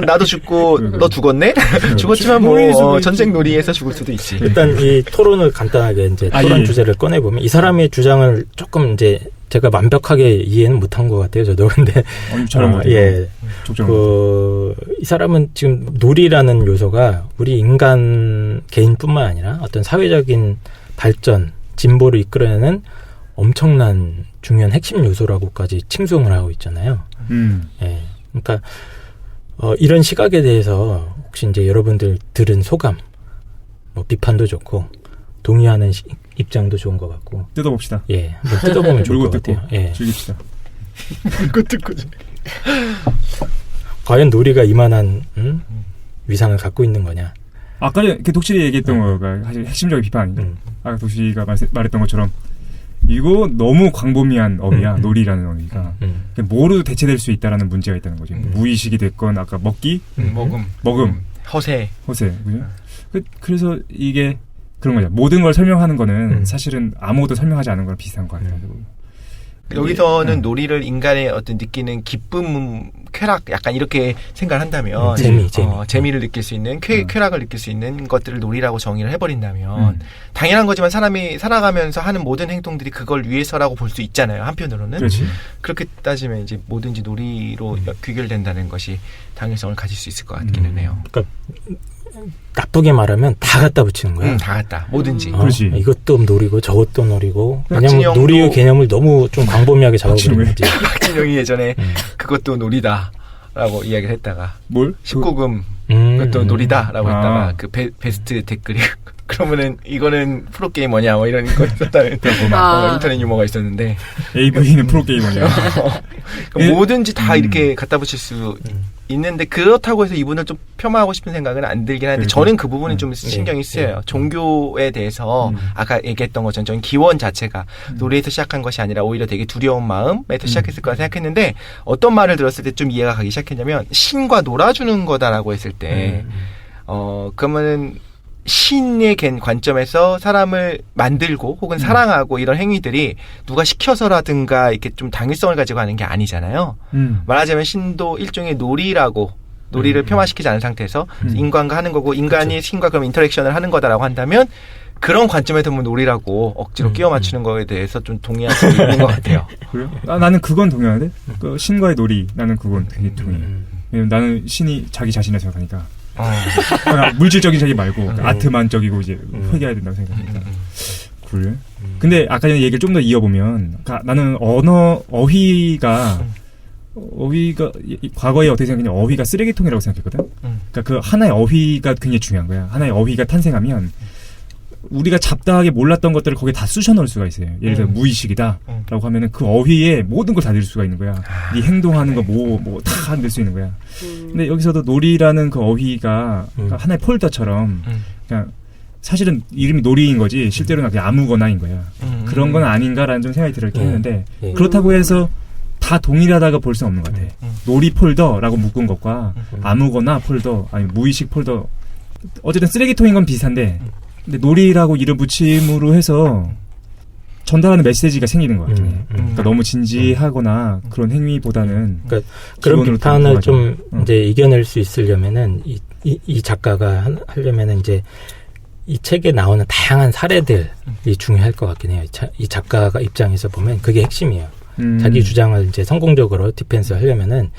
나도 죽고 너 죽었네? 죽었지만 뭐 전쟁 놀이에서 죽을 수도 있지. 일단 이 토론을 간단하게 이제 토론 주제를 꺼내보면 이 사람의 주장을 조금 이제 제가 완벽하게 이해는 못한 것 같아요. 저도 근데 이 사람은 지금 놀이라는 요소가 우리 인간 개인뿐만 아니라 어떤 사회적인 발전, 진보를 이끌어내는 엄청난 중요한 핵심 요소라고까지 칭송을 하고 있잖아요. 예, 그러니까 이런 시각에 대해서 혹시 이제 여러분들 들은 소감, 뭐 비판도 좋고 동의하는 입장도 좋은 것 같고 뜯어봅시다. 예, 뭐 뜯어보면 좋을 것 같아요. 예, 즐깁시다. 물고 뜯고 과연 놀이가 이만한 위상을 갖고 있는 거냐? 아까 독실이 얘기했던 거가 사실 핵심적인 비판이죠. 아까 독실이가 말했던 것처럼 이거 너무 광범위한 어휘야. 놀이라는 어휘가. 뭐로 대체될 수 있다라는 문제가 있다는 거죠. 무의식이 됐건 아까 먹기, 먹음, 허세. 그죠? 그래서 이게 그런 거죠. 모든 걸 설명하는 거는 사실은 아무것도 설명하지 않은 거랑 비슷한 거 같아요. 여기서는 놀이를 인간의 어떤 느끼는 기쁨, 쾌락, 약간 이렇게 생각을 한다면 재미를 느낄 수 있는 쾌락을 느낄 수 있는 것들을 놀이라고 정의를 해버린다면 당연한 거지만 사람이 살아가면서 하는 모든 행동들이 그걸 위해서라고 볼 수 있잖아요. 한편으로는. 그렇지. 그렇게 따지면 이제 뭐든지 놀이로 귀결된다는 것이 당연성을 가질 수 있을 것 같기는 해요. 그러니까 나쁘게 말하면 다 갖다 붙이는 거야. 다 갖다. 뭐든지. 그렇지. 이것도 놀이고 저것도 놀이고. 왜냐면 놀이의 개념을 너무 좀 광범위하게 잡아버리는 거지. 박진영이 예전에 그것도 놀이다라고 이야기를 했다가 뭘? 19금 그것도 놀이다라고 했다가 그 베스트 댓글이 그러면은 이거는 프로게이머냐 뭐 이런 거 있었다는 인터넷 유머가 있었는데 AV는 프로게이머냐. 그러니까 뭐든지 다 이렇게 갖다 붙일 수 있는데 그렇다고 해서 이분을 좀 폄하하고 싶은 생각은 안 들긴 하는데 저는 그 부분은 좀 신경이 쓰여요. 종교에 대해서 아까 얘기했던 것처럼 저는 기원 자체가 놀이에서 시작한 것이 아니라 오히려 되게 두려운 마음에서 시작했을 거라 생각했는데 어떤 말을 들었을 때 좀 이해가 가기 시작했냐면 신과 놀아주는 거다라고 했을 때 그러면은 신의 관점에서 사람을 만들고 혹은 사랑하고 이런 행위들이 누가 시켜서라든가 이렇게 좀 당위성을 가지고 하는 게 아니잖아요. 말하자면 신도 일종의 놀이를 폄하시키지 않은 상태에서 인간과 하는 거고 인간이 그렇죠. 신과 그럼 인터랙션을 하는 거다라고 한다면 그런 관점에서 보면 놀이라고 억지로 끼워 맞추는 거에 대해서 좀 동의할 수 있는 것 같아요. 그래요? 나는 그건 동의하는데 그 신과의 놀이 나는 그건 되게 동의해. 왜냐면 나는 신이 자기 자신을 생각하니까. 물질적인 자기 말고 아트만적이고 이제 회개해야 된다고 생각합니다. 그래? 근데 아까 전에 얘기를 좀 더 이어보면 나는 어휘가 과거에 어떻게 생각했냐면 어휘가 쓰레기통이라고 생각했거든. 그러니까 그 하나의 어휘가 굉장히 중요한 거야. 하나의 어휘가 탄생하면 우리가 잡다하게 몰랐던 것들을 거기에 다 쑤셔 넣을 수가 있어요. 예를 들어 무의식이다라고 하면은 그 어휘에 모든 걸 다 넣을 수가 있는 거야. 네 행동하는 거 뭐 다 넣을 수 있는 거야. 근데 여기서도 놀이라는 그 어휘가 하나의 폴더처럼 그냥 사실은 이름이 놀이인 거지 실제로는 그냥 아무거나인 거야. 그런 건 아닌가라는 좀 생각이 들었긴 했는데 그렇다고 해서 다 동일하다고 볼 수는 없는 것 같아. 놀이 폴더라고 묶은 것과 아무거나 폴더 아니면 무의식 폴더 어쨌든 쓰레기통인 건 비슷한데 근데 놀이라고 이름 붙임으로 해서 전달하는 메시지가 생기는 것 같긴 해. 그러니까 너무 진지하거나 그런 행위보다는 그러니까 그런 비판을 좀 이제 이겨낼 수 있으려면은 이 작가가 하려면은 이제 이 책에 나오는 다양한 사례들이 중요할 것 같긴 해요. 이 작가가 입장에서 보면 그게 핵심이에요. 자기 주장을 이제 성공적으로 디펜스 하려면은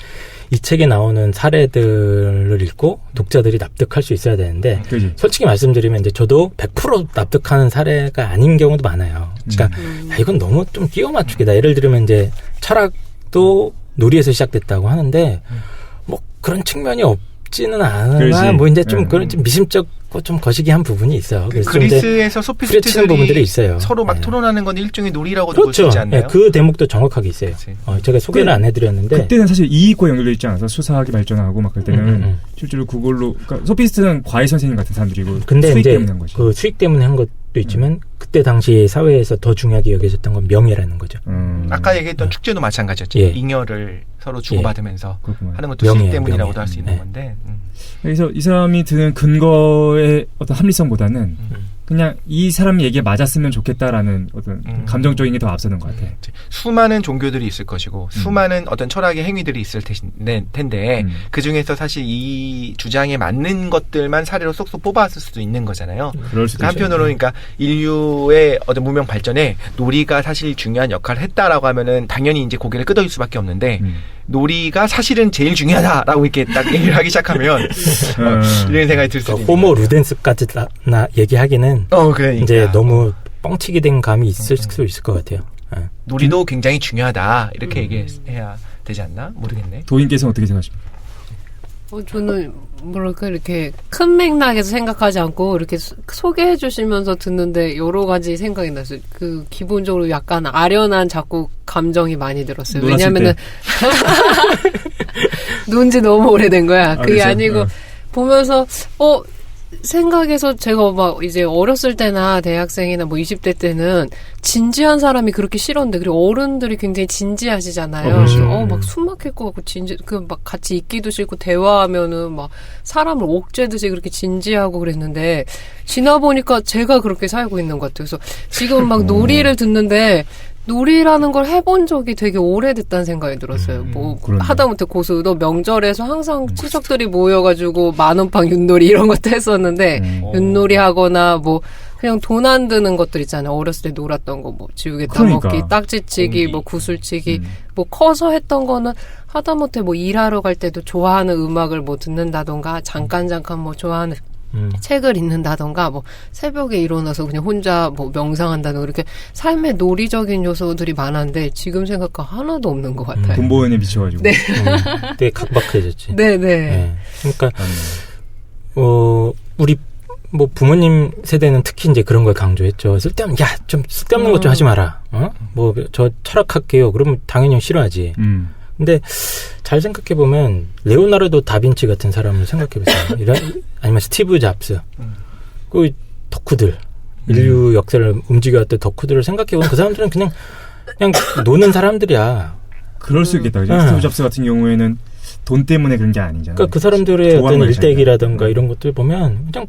이 책에 나오는 사례들을 읽고 독자들이 납득할 수 있어야 되는데 솔직히 말씀드리면 이제 저도 100% 납득하는 사례가 아닌 경우도 많아요. 그러니까 야, 이건 너무 좀 끼워 맞추기다. 예를 들면 이제 철학도 놀이에서 시작됐다고 하는데 뭐 그런 측면이 없지는 않으나 뭐 이제 좀 그런 좀 미심쩍고 좀 거시기한 부분이 있어요. 그래서 그리스에서 소피스트들이 부분들이 있어요. 서로 막 토론하는 건 일종의 놀이라고도 볼 수 있지 않나요? 그 대목도 정확하게 있어요. 제가 소개를 안 해드렸는데 그때는 사실 이익과 연결되어 있지 않아서 수사학이 발전하고 막 그럴 때는 실제로 그걸로 그러니까 소피스트는 과외 선생님 같은 사람들이고 근데 수익 이제 때문에 한 거지. 그 수익 때문에 한 것도 있지만 그때 당시 사회에서 더 중요하게 여겨졌던 건 명예라는 거죠. 아까 얘기했던 축제도 마찬가지였죠. 잉여를 서로 주고받으면서 하는 것도 수익 때문이라고도 할 수 있는 건데. 그래서 이 사람이 드는 근거의 어떤 합리성보다는 그냥 이 사람 얘기에 맞았으면 좋겠다라는 어떤 감정적인 게 더 앞서는 것 같아. 수많은 종교들이 있을 것이고 수많은 어떤 철학의 행위들이 있을 텐데 그 중에서 사실 이 주장에 맞는 것들만 사례로 쏙쏙 뽑았을 수도 있는 거잖아요. 그러니까 한편으로 그러니까 인류의 어떤 문명 발전에 놀이가 사실 중요한 역할을 했다라고 하면은 당연히 이제 고개를 끄덕일 수밖에 없는데 놀이가 사실은 제일 중요하다라고 이렇게 딱 얘기를 하기 시작하면 이런 생각이 들 수도 있는 호모 루덴스까지 나 얘기하기는 그러니까. 이제 너무 뻥치게 된 감이 있을 수 있을 것 같아요. 놀이도 굉장히 중요하다 이렇게 얘기해야 되지 않나? 모르겠네. 도인께서는 어떻게 생각하십니까? 저는 뭐랄까 이렇게 큰 맥락에서 생각하지 않고 이렇게 소개해 주시면서 듣는데 여러 가지 생각이 났어요. 그 기본적으로 약간 아련한 자꾸 감정이 많이 들었어요. 왜냐면은 논지 너무 오래된 거야. 그게 아니고 보면서 생각에서 제가 막 이제 어렸을 때나 대학생이나 뭐 20대 때는 진지한 사람이 그렇게 싫었는데, 그리고 어른들이 굉장히 진지하시잖아요. 그렇죠. 막 숨 막힐 것 같고 막 같이 있기도 싫고 대화하면은 막 사람을 옥죄듯이 그렇게 진지하고 그랬는데, 지나 보니까 제가 그렇게 살고 있는 것 같아요. 그래서 지금 막 놀이를 듣는데, 놀이라는 걸 해본 적이 되게 오래됐다는 생각이 들었어요. 뭐 그러네. 하다못해 고수도 명절에서 항상 친척들이 모여가지고 만원빵 윷놀이 이런 것도 했었는데, 윷놀이 하거나 뭐 그냥 돈 안 드는 것들 있잖아요. 어렸을 때 놀았던 거, 뭐 지우개 따먹기, 그러니까. 딱지치기, 뭐 구슬치기. 뭐 커서 했던 거는 하다못해 뭐 일하러 갈 때도 좋아하는 음악을 뭐 듣는다던가, 잠깐 뭐 좋아하는 책을 읽는다던가, 뭐 새벽에 일어나서 그냥 혼자 뭐 명상한다던가, 이렇게 삶의 논리적인 요소들이 많았는데 지금 생각하 하나도 없는 것 같아요. 본보연에 미쳐가지고. 네. 되게 각박해졌지. 네네. 네. 그러니까 우리 뭐 부모님 세대는 특히 이제 그런 걸 강조했죠. 쓸데없는, 좀 쓸데없는 것 좀 하지 마라. 뭐 저 철학할게요. 그러면 당연히 싫어하지. 근데 잘 생각해 보면 레오나르도 다빈치 같은 사람을 생각해 보세요. 아니면 스티브 잡스, 그 덕후들, 인류 역사를 움직여왔던 덕후들을 생각해 보면 그 사람들은 그냥 노는 사람들이야. 그럴 수 있겠다. 스티브 잡스 같은 경우에는 돈 때문에 그런 게 아니잖아요. 그러니까 그 사람들의 어떤 일대기라든가 이런 것들 보면 그냥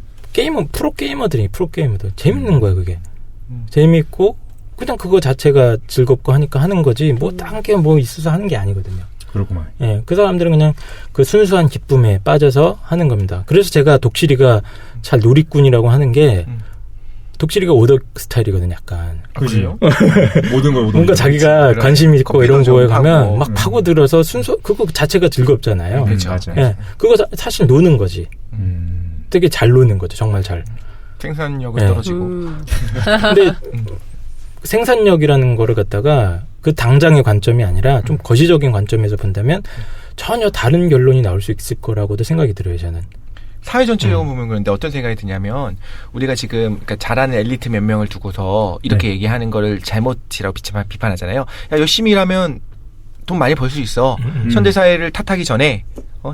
프로게이머들 재밌는 거야. 그게 재밌고 그냥 그거 자체가 즐겁고 하니까 하는 거지, 뭐 딴 게 뭐 있어서 하는 게 아니거든요. 그렇구만. 예, 그 사람들은 그냥 그 순수한 기쁨에 빠져서 하는 겁니다. 그래서 제가 독실이가 잘 놀이꾼이라고 하는 게, 독실이가 오덕 스타일이거든, 약간. 그죠? 모든 걸 오덕. 뭔가 자기가 관심 있고 이런 거에 가면 하고. 막 파고들어서 그거 자체가 즐겁잖아요. 그렇죠. 맞아요. 예, 그거 사실 노는 거지. 되게 잘 노는 거죠, 정말 잘. 생산력은 네. 떨어지고. 근데 생산력이라는 거를 갖다가 그 당장의 관점이 아니라 좀 거시적인 관점에서 본다면 전혀 다른 결론이 나올 수 있을 거라고도 생각이 들어요, 저는. 사회 전체적으로 보면 그런데 어떤 생각이 드냐면, 우리가 지금 그러니까 잘하는 엘리트 몇 명을 두고서 이렇게 얘기하는 거를 잘못이라고 비판하잖아요. 야, 열심히 일하면 돈 많이 벌 수 있어. 현대사회를 탓하기 전에,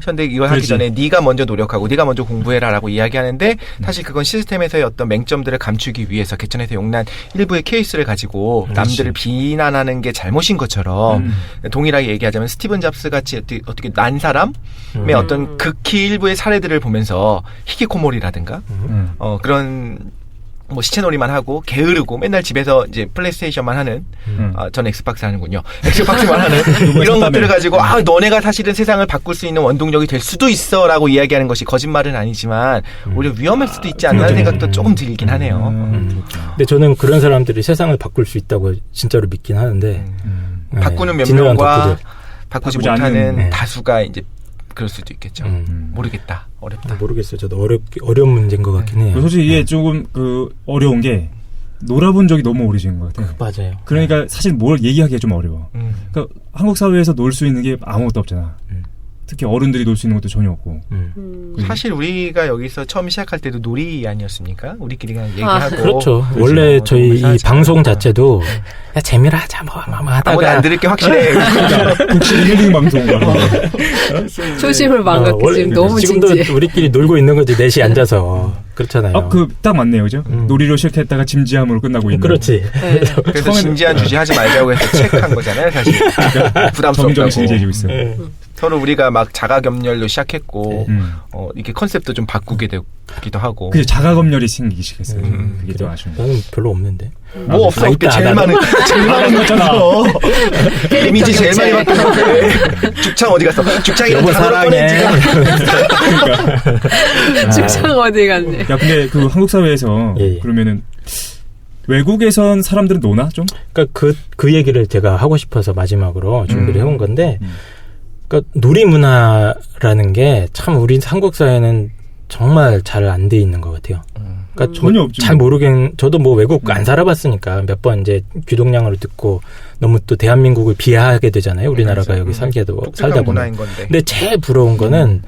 현대 이걸 하기 전에 네가 먼저 노력하고 네가 먼저 공부해라라고 이야기하는데, 사실 그건 시스템에서의 어떤 맹점들을 감추기 위해서 개천에서 용난 일부의 케이스를 가지고 남들을 비난하는 게 잘못인 것처럼, 동일하게 얘기하자면 스티븐 잡스 같이 어떻게 난 사람의 어떤 극히 일부의 사례들을 보면서 히키코모리라든가 그런 뭐 시체놀이만 하고 게으르고 맨날 집에서 이제 플레이스테이션만 하는, 전 엑스박스 하는군요. 엑스박스만 하는 이런 것들을 가지고 너네가 사실은 세상을 바꿀 수 있는 원동력이 될 수도 있어라고 이야기하는 것이 거짓말은 아니지만 오히려 위험할 수도 있지 않나는 생각도 조금 들긴 하네요. 근데 저는 그런 사람들이 세상을 바꿀 수 있다고 진짜로 믿긴 하는데, 바꾸는 몇 진정한 명과 덕후들. 바꾸지 바꾸지 못하는 않는, 다수가 이제 그럴 수도 있겠죠. 모르겠다. 어렵다. 모르겠어요. 저도 어려운 문제인 것 같긴 해요. 솔직히 이게 조금 어려운 게, 놀아본 적이 너무 오래진 것 같아요. 맞아요. 그러니까 사실 뭘 얘기하기가 좀 어려워. 그러니까 한국 사회에서 놀 수 있는 게 아무것도 없잖아. 특히 어른들이 놀 수 있는 것도 전혀 없고. 사실 우리가 여기서 처음 시작할 때도 놀이 아니었습니까? 우리끼리 그냥 얘기하고. 그렇죠. 원래 저희 이 방송 자체도 야, 재미라 하자 뭐 하다가 아무도 안 들을 게 확실해. 혹시 힐링 방송. 초심을 망각해. 지금 너무 지금도 진지해. 우리끼리 놀고 있는 거지, 넷이 앉아서. 그렇잖아요. 딱 맞네요, 그죠? 놀이로 시작했다가 짐지함으로 끝나고 있는. 그렇지. 네. 그래서 진지한 주제 하지 말자고 해서 체크한 거잖아요, 사실. 부담스럽다고. 점점 진지해지고 있어. 서로 우리가 막 자가격렬로 시작했고, 이렇게 컨셉도 좀 바꾸게 되기도 하고. 그래서 자가검열이 생기기 시작했어요. 그게 좀 아쉬운 거. 나는 별로 없는데. 뭐 없어, 없게 있다, 제일 나도. 많은 거잖아. 이미지 제일 많이 바뀌어서 그래. 죽창 어디 갔어? 죽창이 여보 사랑해. 축창 어디 갔네. 야, 근데 그 한국 사회에서 그러면은 외국에선 사람들은 노나 좀? 그러니까 그 얘기를 제가 하고 싶어서 마지막으로 준비를 해온 건데, 그러니까 놀이 문화라는 게 참 우리 한국 사회는 정말 잘 안 돼 있는 것 같아요. 그러니까 전혀 없죠. 잘 저도 뭐 외국 안 살아봤으니까 몇 번 이제 귀동냥으로 듣고 너무 또 대한민국을 비하하게 되잖아요. 우리나라가 여기 살다 보면. 근데 제일 부러운 거는,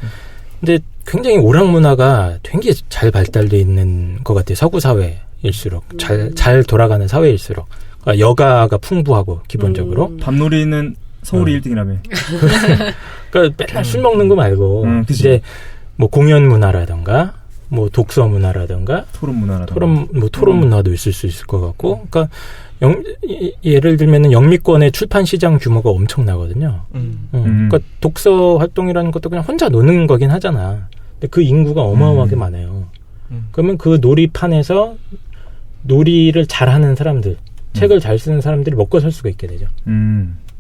근데 굉장히 오락 문화가 되게 잘 발달돼 있는 것 같아요. 서구 사회일수록 잘 돌아가는 사회일수록. 그러니까 여가가 풍부하고 기본적으로. 밤놀이는 서울이 1등이라며. 그러니까 맨날 술 먹는 거 말고 이제 뭐 공연 문화라던가 뭐 독서 문화라든가 토론 문화라든가 토론 문화도 있을 수 있을 것 같고, 그러니까 예를 들면은 영미권의 출판 시장 규모가 엄청나거든요. 그러니까 독서 활동이라는 것도 그냥 혼자 노는 거긴 하잖아. 근데 그 인구가 어마어마하게 많아요. 그러면 그 놀이판에서 놀이를 잘하는 사람들, 책을 잘 쓰는 사람들이 먹고 살 수가 있게 되죠.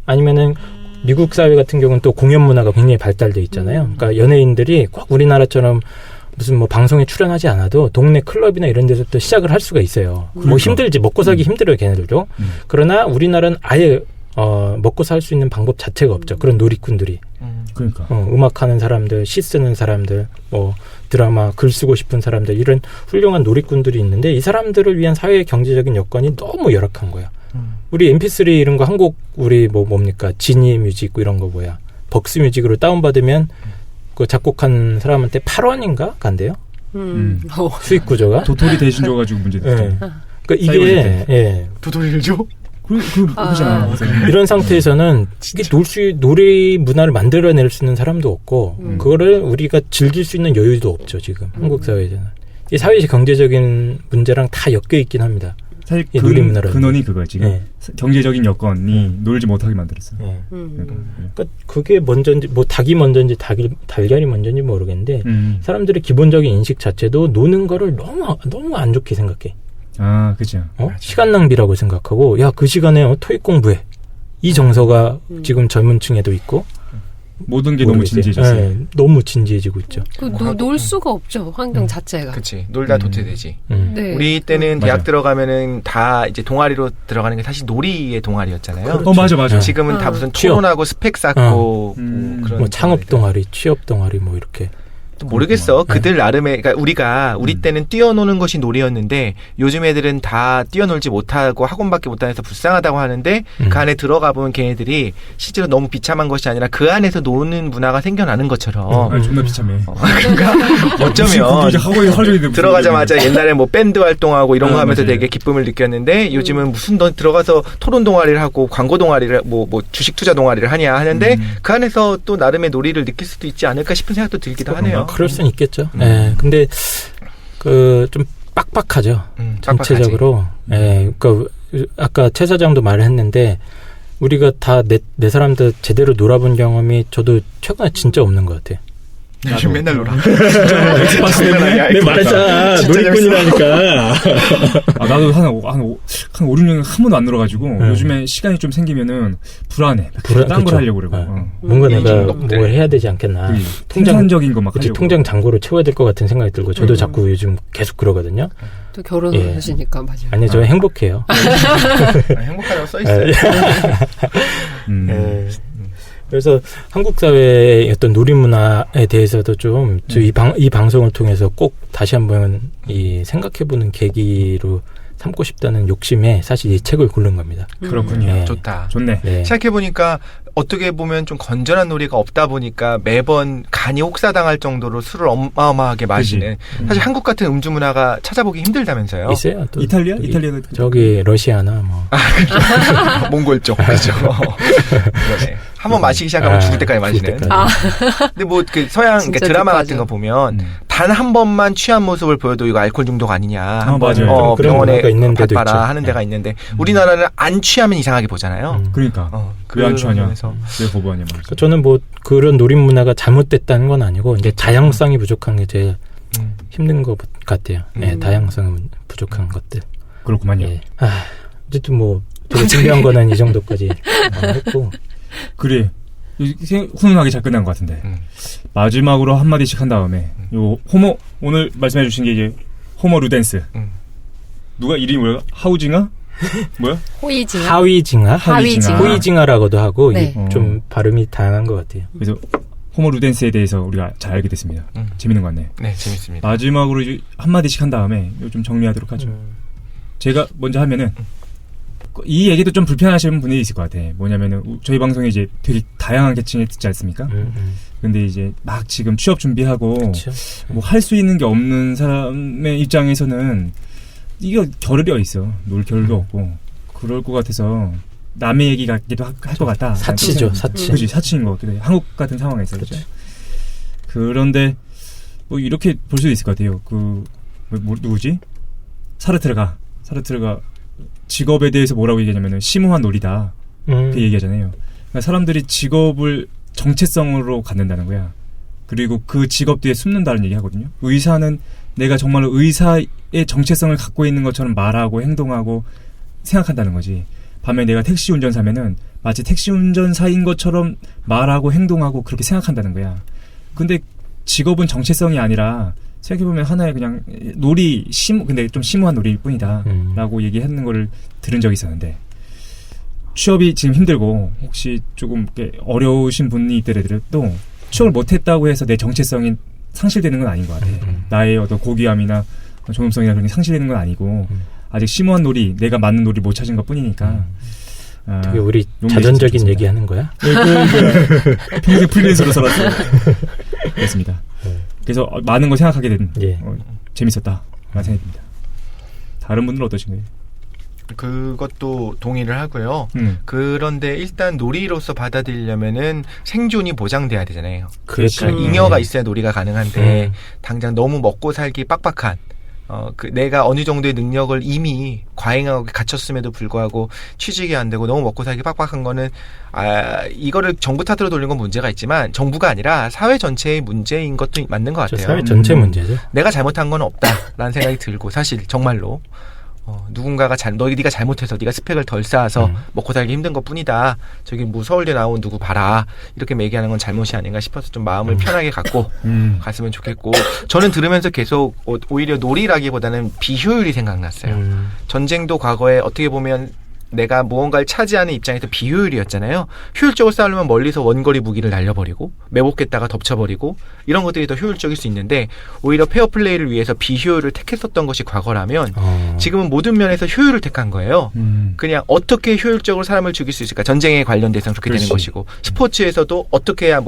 아니면은 미국 사회 같은 경우는 또 공연 문화가 굉장히 발달돼 있잖아요. 그러니까 연예인들이 꼭 우리나라처럼 무슨 뭐 방송에 출연하지 않아도 동네 클럽이나 이런 데서부터 시작을 할 수가 있어요. 그러니까. 뭐 힘들지, 먹고 살기 힘들어요, 걔네들도. 그러나 우리나라는 아예 먹고 살 수 있는 방법 자체가 없죠. 그런 놀이꾼들이. 그러니까. 음악하는 사람들, 시 쓰는 사람들, 뭐 드라마, 글 쓰고 싶은 사람들, 이런 훌륭한 놀이꾼들이 있는데 이 사람들을 위한 사회 경제적인 여건이 너무 열악한 거야. 우리 MP3 이런 거 한국 우리 뭡니까 지니 뮤직 이런 거 뭐야 벅스 뮤직으로 다운받으면 그 작곡한 사람한테 8원인가 간대요. 수익 구조가 도토리 대신 줘가지고 문제됐죠. 네. 그러니까 이게 도토리를 줘? 그렇잖아. 이런 상태에서는 이게 놀이 문화를 만들어낼 수 있는 사람도 없고 그거를 우리가 즐길 수 있는 여유도 없죠 지금 한국 사회에서는. 이 사회 경제적인 문제랑 다 엮여 있긴 합니다. 사실 근원이 그거야 지금. 네. 경제적인 여건이 놀지 못하게 만들었어요. 그러니까 그게 먼저인지 뭐 닭이 먼저인지 달걀이 먼저인지 모르겠는데 사람들의 기본적인 인식 자체도 노는 거를 너무 안 좋게 생각해. 아, 그렇죠. 시간 낭비라고 생각하고 야, 그 시간에 토익 공부해. 이 정서가 지금 젊은 층에도 있고 모든 게 너무 진지해졌어요. 네, 너무 진지해지고 있죠. 놀 수가 없죠. 환경 자체가. 그렇지. 놀다 도태되지. 네. 우리 때는 대학 들어가면은 다 이제 동아리로 들어가는 게 사실 놀이의 동아리였잖아요. 그렇죠. 맞아. 지금은 다 무슨 토론하고 스펙 쌓고 그런 뭐 창업 동아리, 취업 동아리 뭐 이렇게. 모르겠어. 그들 나름의, 그러니까 우리 때는 뛰어노는 것이 놀이였는데 요즘 애들은 다 뛰어놀지 못하고 학원밖에 못 다녀서 불쌍하다고 하는데 그 안에 들어가 보면 걔네들이 실제로 너무 비참한 것이 아니라 그 안에서 노는 문화가 생겨나는 것처럼. 존나 비참해. 그러니까 어쩌면 들어가자마자 옛날에 뭐 밴드 활동하고 이런 거 하면서 되게 기쁨을 느꼈는데 요즘은 무슨 너 들어가서 토론 동아리를 하고 광고 동아리를 뭐 주식 투자 동아리를 하냐 하는데 그 안에서 또 나름의 놀이를 느낄 수도 있지 않을까 싶은 생각도 들기도 하네요. 그럴 수는 있겠죠. 네, 근데 좀 빡빡하죠. 전체적으로. 네, 그러니까 아까 최 사장도 말을 했는데 우리가 다 내 사람들 제대로 놀아본 경험이 저도 최근에 진짜 없는 것 같아요. 요즘 맨날 놀아. 내가 말했잖아. 놀이꾼이라니까. 나도 한 5, 6년 한 번도 안 놀아가지고 요즘에 시간이 좀 생기면은 불안해. 딴 걸 하려고 그러고. 뭔가 내가 뭘 해야 되지 않겠나. 통장적인 거 막 하려고. 통장 잔고를 채워야 될 것 같은 생각이 들고 저도 자꾸 요즘 계속 그러거든요. 또 결혼을 하시니까 맞아요. 아니 저 행복해요. 행복하다고 써있어요. 그래서 한국 사회의 어떤 놀이 문화에 대해서도 좀 이 방송을 통해서 꼭 다시 한번 생각해보는 계기로 삼고 싶다는 욕심에 사실 이 책을 고른 겁니다. 그렇군요. 네. 좋다. 좋네. 네. 생각해보니까 어떻게 보면 좀 건전한 놀이가 없다 보니까 매번 간이 혹사당할 정도로 술을 어마어마하게 마시는 사실 한국 같은 음주 문화가 찾아보기 힘들다면서요. 있어요. 또 이탈리아 저기 러시아나 뭐 몽골 쪽 그렇죠. 그러네. 한번 마시기 시작하면 죽을 때까지 마시는. 근데 뭐 그 서양 그러니까 드라마 같은 거 보면 단 한 번만 취한 모습을 보여도 이거 알코올 중독 아니냐. 맞아요. 병원에 있는데도 가봐라 하는 데가 있는데 우리나라는 안 취하면 이상하게 보잖아요. 그러니까 왜 안 취하냐. 왜 거부하냐. 저는 뭐 그런 놀이 문화가 잘못됐다는 건 아니고 이제 다양성이 부족한 게 제일 힘든 것 같아요. 네, 다양성은 부족한 것들. 그렇구만요. 네. 어쨌든 뭐 되게 중요한 거는 이 정도까지 했고. 그래. 훈훈하게 잘 끝난 것 같은데. 마지막으로 한마디씩 한 다음에 요 오늘 말씀해 주신 게 이제 호모 루덴스. 누가 이름이 뭐야? 하우징아? 뭐야? 호이징아라고도 하고 네. 좀 발음이 다양한 것 같아요. 그래서 호모 루덴스에 대해서 우리가 잘 알게 됐습니다. 재밌는 것 같네요. 네, 재밌습니다. 마지막으로 이제 한마디씩 한 다음에 좀 정리하도록 하죠. 제가 먼저 하면은 이 얘기도 좀 불편하시는 분이 있을 것 같아. 뭐냐면은 저희 방송에 이제 되게 다양한 계층에 듣지 않습니까? 근데 이제 막 지금 취업 준비하고 뭐 할 수 있는 게 없는 사람의 입장에서는 이거 겨를이 어딨어. 놀 겨를도 없고 그럴 것 같아서 남의 얘기 같기도 할 것 같다. 사치죠, 사치. 그렇지, 사치인 것 같기도 해. 한국 같은 상황에서 그렇죠. 그런데 뭐 이렇게 볼 수도 있을 것 같아요. 누구지? 사르트르가 직업에 대해서 뭐라고 얘기하냐면은 심오한 놀이다. 그 얘기하잖아요. 그러니까 사람들이 직업을 정체성으로 갖는다는 거야. 그리고 그 직업 뒤에 숨는다는 얘기 하거든요. 의사는 내가 정말로 의사의 정체성을 갖고 있는 것처럼 말하고 행동하고 생각한다는 거지. 반면에 내가 택시 운전사면은 마치 택시 운전사인 것처럼 말하고 행동하고 그렇게 생각한다는 거야. 근데 직업은 정체성이 아니라 생각해보면 하나의 그냥 근데 좀 심오한 놀이일 뿐이다 라고 얘기하는 거를 들은 적이 있었는데, 취업이 지금 힘들고 혹시 조금 어려우신 분이 있더라도 취업을 못했다고 해서 내 정체성이 상실되는 건 아닌 것 같아. 나의 어떤 고귀함이나 존엄성이나 그런 게 상실되는 건 아니고 아직 심오한 놀이, 내가 맞는 놀이 못 찾은 것 뿐이니까. 되게 우리 자전적인 얘기하는 거야? 평생 프리랜서로 살았어요. 그렇습니다. 그래서 많은 걸 생각하게 된 재밌었다 라는 생각이 듭니다. 다른 분들은 어떠신가요? 그것도 동의를 하고요. 그런데 일단 놀이로서 받아들이려면은 생존이 보장돼야 되잖아요. 그러니까 잉여가 있어야 놀이가 가능한데 당장 너무 먹고 살기 빡빡한 내가 어느 정도의 능력을 이미 과잉하고 갖췄음에도 불구하고 취직이 안 되고 너무 먹고 살기 빡빡한 거는 이거를 정부 탓으로 돌린 건 문제가 있지만 정부가 아니라 사회 전체의 문제인 것도 맞는 것 같아요. 사회 전체 문제죠. 내가 잘못한 건 없다라는 생각이 들고, 사실 정말로 누군가가 네가 잘못해서 네가 스펙을 덜 쌓아서 먹고 살기 힘든 것뿐이다. 저기 뭐 서울대 나온 누구 봐라. 이렇게 얘기하는 건 잘못이 아닌가 싶어서 좀 마음을 편하게 갖고 갔으면 좋겠고, 저는 들으면서 계속 오히려 놀이라기보다는 비효율이 생각났어요. 전쟁도 과거에 어떻게 보면 내가 무언가를 차지하는 입장에서 비효율이었잖아요. 효율적으로 싸우려면 멀리서 원거리 무기를 날려버리고 매복했다가 덮쳐버리고 이런 것들이 더 효율적일 수 있는데, 오히려 페어플레이를 위해서 비효율을 택했었던 것이 과거라면 지금은 모든 면에서 효율을 택한 거예요. 그냥 어떻게 효율적으로 사람을 죽일 수 있을까, 전쟁에 관련돼서 그렇게 되는 것이고, 스포츠에서도 어떻게 해야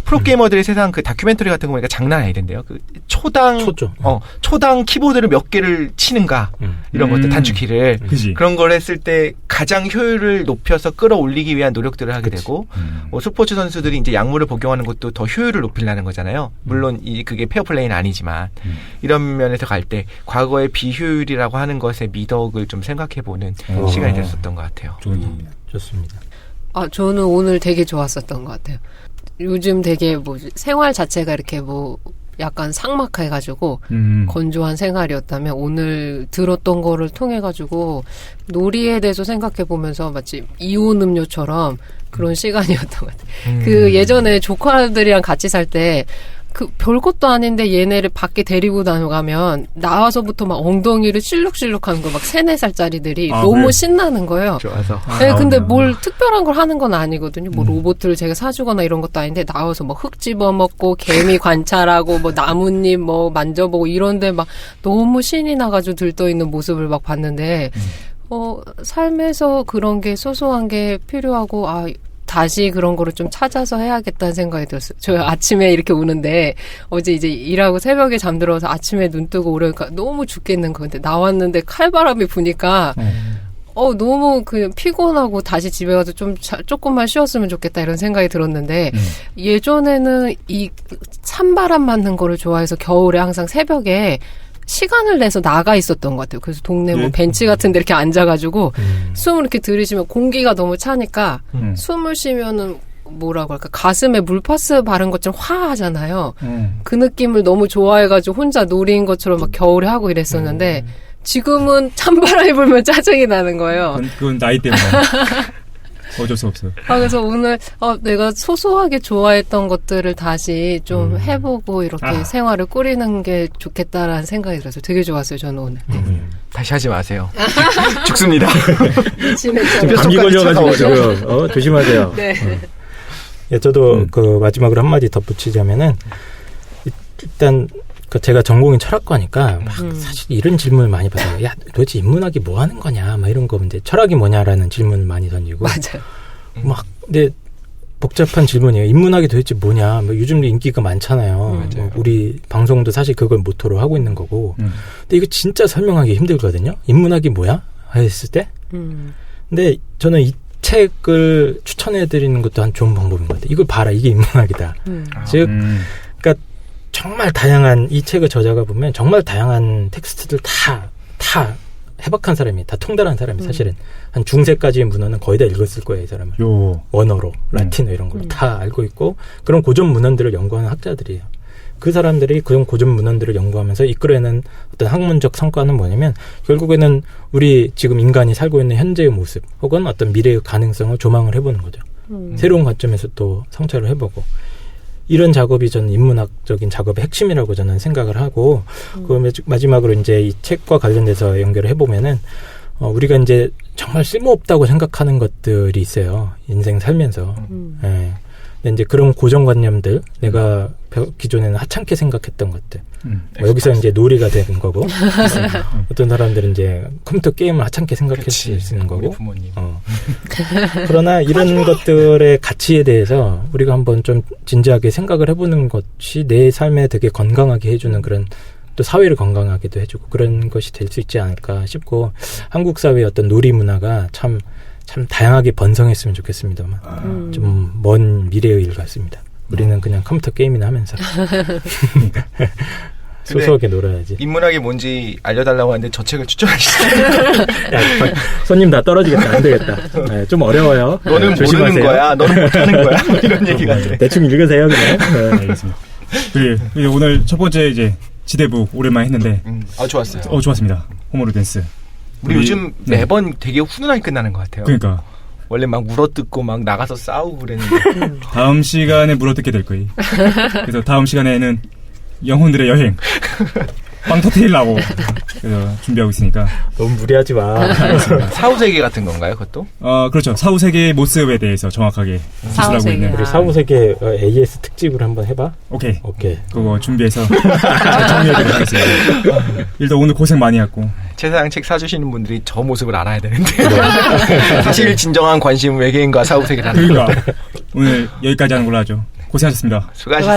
프로게이머들의 세상 그 다큐멘터리 같은 거 보니까 장난 아니던데요. 그 초당 키보드를 몇 개를 치는가 이런 것들, 단축키를 그런 걸 했을 때 가장 효율을 높여서 끌어올리기 위한 노력들을 하게 되고, 스포츠 선수들이 이제 약물을 복용하는 것도 더 효율을 높이려는 거잖아요. 물론 그게 페어플레이는 아니지만 이런 면에서 갈 때 과거의 비효율이라고 하는 것의 미덕을 좀 생각해보는 시간이 됐었던 것 같아요. 좋습니다. 저는 오늘 되게 좋았었던 것 같아요. 요즘 되게 생활 자체가 이렇게 약간 삭막해가지고 건조한 생활이었다면, 오늘 들었던 거를 통해가지고 놀이에 대해서 생각해보면서 마치 이온 음료처럼 그런 시간이었던 것 같아요. 그 예전에 조카들이랑 같이 살 때 별것도 아닌데 얘네를 밖에 데리고 다녀가면 나와서부터 막 엉덩이를 실룩실룩 하는 거, 막 3, 4살짜리들이 너무 신나는 거예요. 좋아서. 네, 근데 뭘 특별한 걸 하는 건 아니거든요. 로봇을 제가 사주거나 이런 것도 아닌데, 나와서 흙 집어먹고 개미 관찰하고 나뭇잎 만져보고 이런데 막 너무 신이 나가지고 들떠있는 모습을 막 봤는데, 삶에서 그런 게 소소한 게 필요하고, 다시 그런 거를 좀 찾아서 해야겠다는 생각이 들었어요. 저 아침에 이렇게 오는데, 어제 이제 일하고 새벽에 잠들어서 아침에 눈 뜨고 오려니까 너무 죽겠는 건데, 나왔는데 칼바람이 부니까 너무 그냥 피곤하고 다시 집에 가서 조금만 쉬었으면 좋겠다 이런 생각이 들었는데, 예전에는 이 찬바람 맞는 거를 좋아해서 겨울에 항상 새벽에 시간을 내서 나가 있었던 것 같아요. 그래서 동네 벤치 같은 데 이렇게 앉아가지고 숨을 이렇게 들이쉬면 공기가 너무 차니까 숨을 쉬면은 뭐라고 할까, 가슴에 물파스 바른 것처럼 화하잖아요. 그 느낌을 너무 좋아해가지고 혼자 놀이인 것처럼 막 겨울에 하고 이랬었는데, 지금은 찬바람이 불면 짜증이 나는 거예요. 그건 나이 때문에. 어쩔 수 없어요. 그래서 오늘 내가 소소하게 좋아했던 것들을 다시 좀 해보고 이렇게 생활을 꾸리는 게 좋겠다라는 생각이 들어서 되게 좋았어요, 저는 오늘. 다시 하지 마세요. 죽습니다. 지금 감기 걸려가지고 지금 조심하세요. 네. 저도 그 마지막으로 한마디 덧붙이자면은, 일단 제가 전공이 철학과니까 사실 이런 질문을 많이 받아요. 야, 도대체 인문학이 뭐 하는 거냐, 이런 거. 근데 철학이 뭐냐라는 질문을 많이 던지고. 맞아요. 근데 복잡한 질문이에요. 인문학이 도대체 뭐냐. 요즘도 인기가 많잖아요. 우리 방송도 사실 그걸 모토로 하고 있는 거고. 근데 이거 진짜 설명하기 힘들거든요. 인문학이 뭐야? 했을 때. 근데 저는 이 책을 추천해드리는 것도 한 좋은 방법인 것 같아요. 이걸 봐라, 이게 인문학이다. 즉, 그러니까 정말 다양한 이 책의 저자가 보면 정말 다양한 텍스트들 다 해박한 사람이 다 통달한 사람이 사실은 한 중세까지의 문헌은 거의 다 읽었을 거예요. 이 사람은. 원어로 라틴어 이런 걸로 다 알고 있고 그런 고전 문헌들을 연구하는 학자들이에요. 그 사람들이 그런 고전 문헌들을 연구하면서 이끌어내는 어떤 학문적 성과는 뭐냐면 결국에는 우리 지금 인간이 살고 있는 현재의 모습 혹은 어떤 미래의 가능성을 조망을 해보는 거죠. 새로운 관점에서 또 성찰을 해보고 이런 작업이 저는 인문학적인 작업의 핵심이라고 저는 생각을 하고 그 마지막으로 이제 이 책과 관련돼서 연결을 해보면은 우리가 이제 정말 쓸모없다고 생각하는 것들이 있어요. 인생 살면서. 예. 근데 이제 그런 고정관념들, 내가 기존에는 하찮게 생각했던 것들. 여기서 이제 놀이가 되는 거고. 어떤 사람들은 이제 컴퓨터 게임을 하찮게 생각할 수 있는 거고. 부모님. 그러나 이런 것들의 가치에 대해서 우리가 한번 좀 진지하게 생각을 해보는 것이 내 삶에 되게 건강하게 해주는 그런 또 사회를 건강하게도 해주고 그런 것이 될 수 있지 않을까 싶고 한국 사회의 어떤 놀이 문화가 참 다양하게 번성했으면 좋겠습니다만 좀 먼 미래의 일 같습니다. 우리는 그냥 컴퓨터 게임이나 하면서 소소하게 놀아야지. 인문학이 뭔지 알려달라고 하는데 저 책을 추천하시죠. 손님 다 떨어지겠다. 안 되겠다. 네, 좀 어려워요. 너는 조심하세요. 모르는 거야. 너는 못하는 거야. 이런 얘기 같아. 대충 읽으세요 그냥. 네. 알겠습니다. 오늘 첫 번째 이제 지대부 오랜만에 했는데 좋았어요. 좋았습니다. 호모로 댄스. 우리 요즘 매번 되게 훈훈하게 끝나는 것 같아요. 그러니까 원래 막 물어뜯고 막 나가서 싸우고 그랬는데 다음 시간에 물어뜯게 될 거예요. 그래서 다음 시간에는 영혼들의 여행 빵 터트리려고 그래서 준비하고 있으니까 너무 무리하지 마. 사후세계 같은 건가요, 그것도? 그렇죠. 사후세계의 모습에 대해서 정확하게 기술하고 있는. 우리 사후세계 AS 특집을 한번 해봐. 오케이. 그거 준비해서 잘 정리해드리도록 하겠습니다. 일단 오늘 고생 많이 했고. 최사장 책 사주시는 분들이 저 모습을 알아야 되는데. 사실 진정한 관심은 외계인과 사후세계라는. 그러니까 오늘 여기까지 하는 걸로 하죠. 고생하셨습니다. 수고하셨습니다.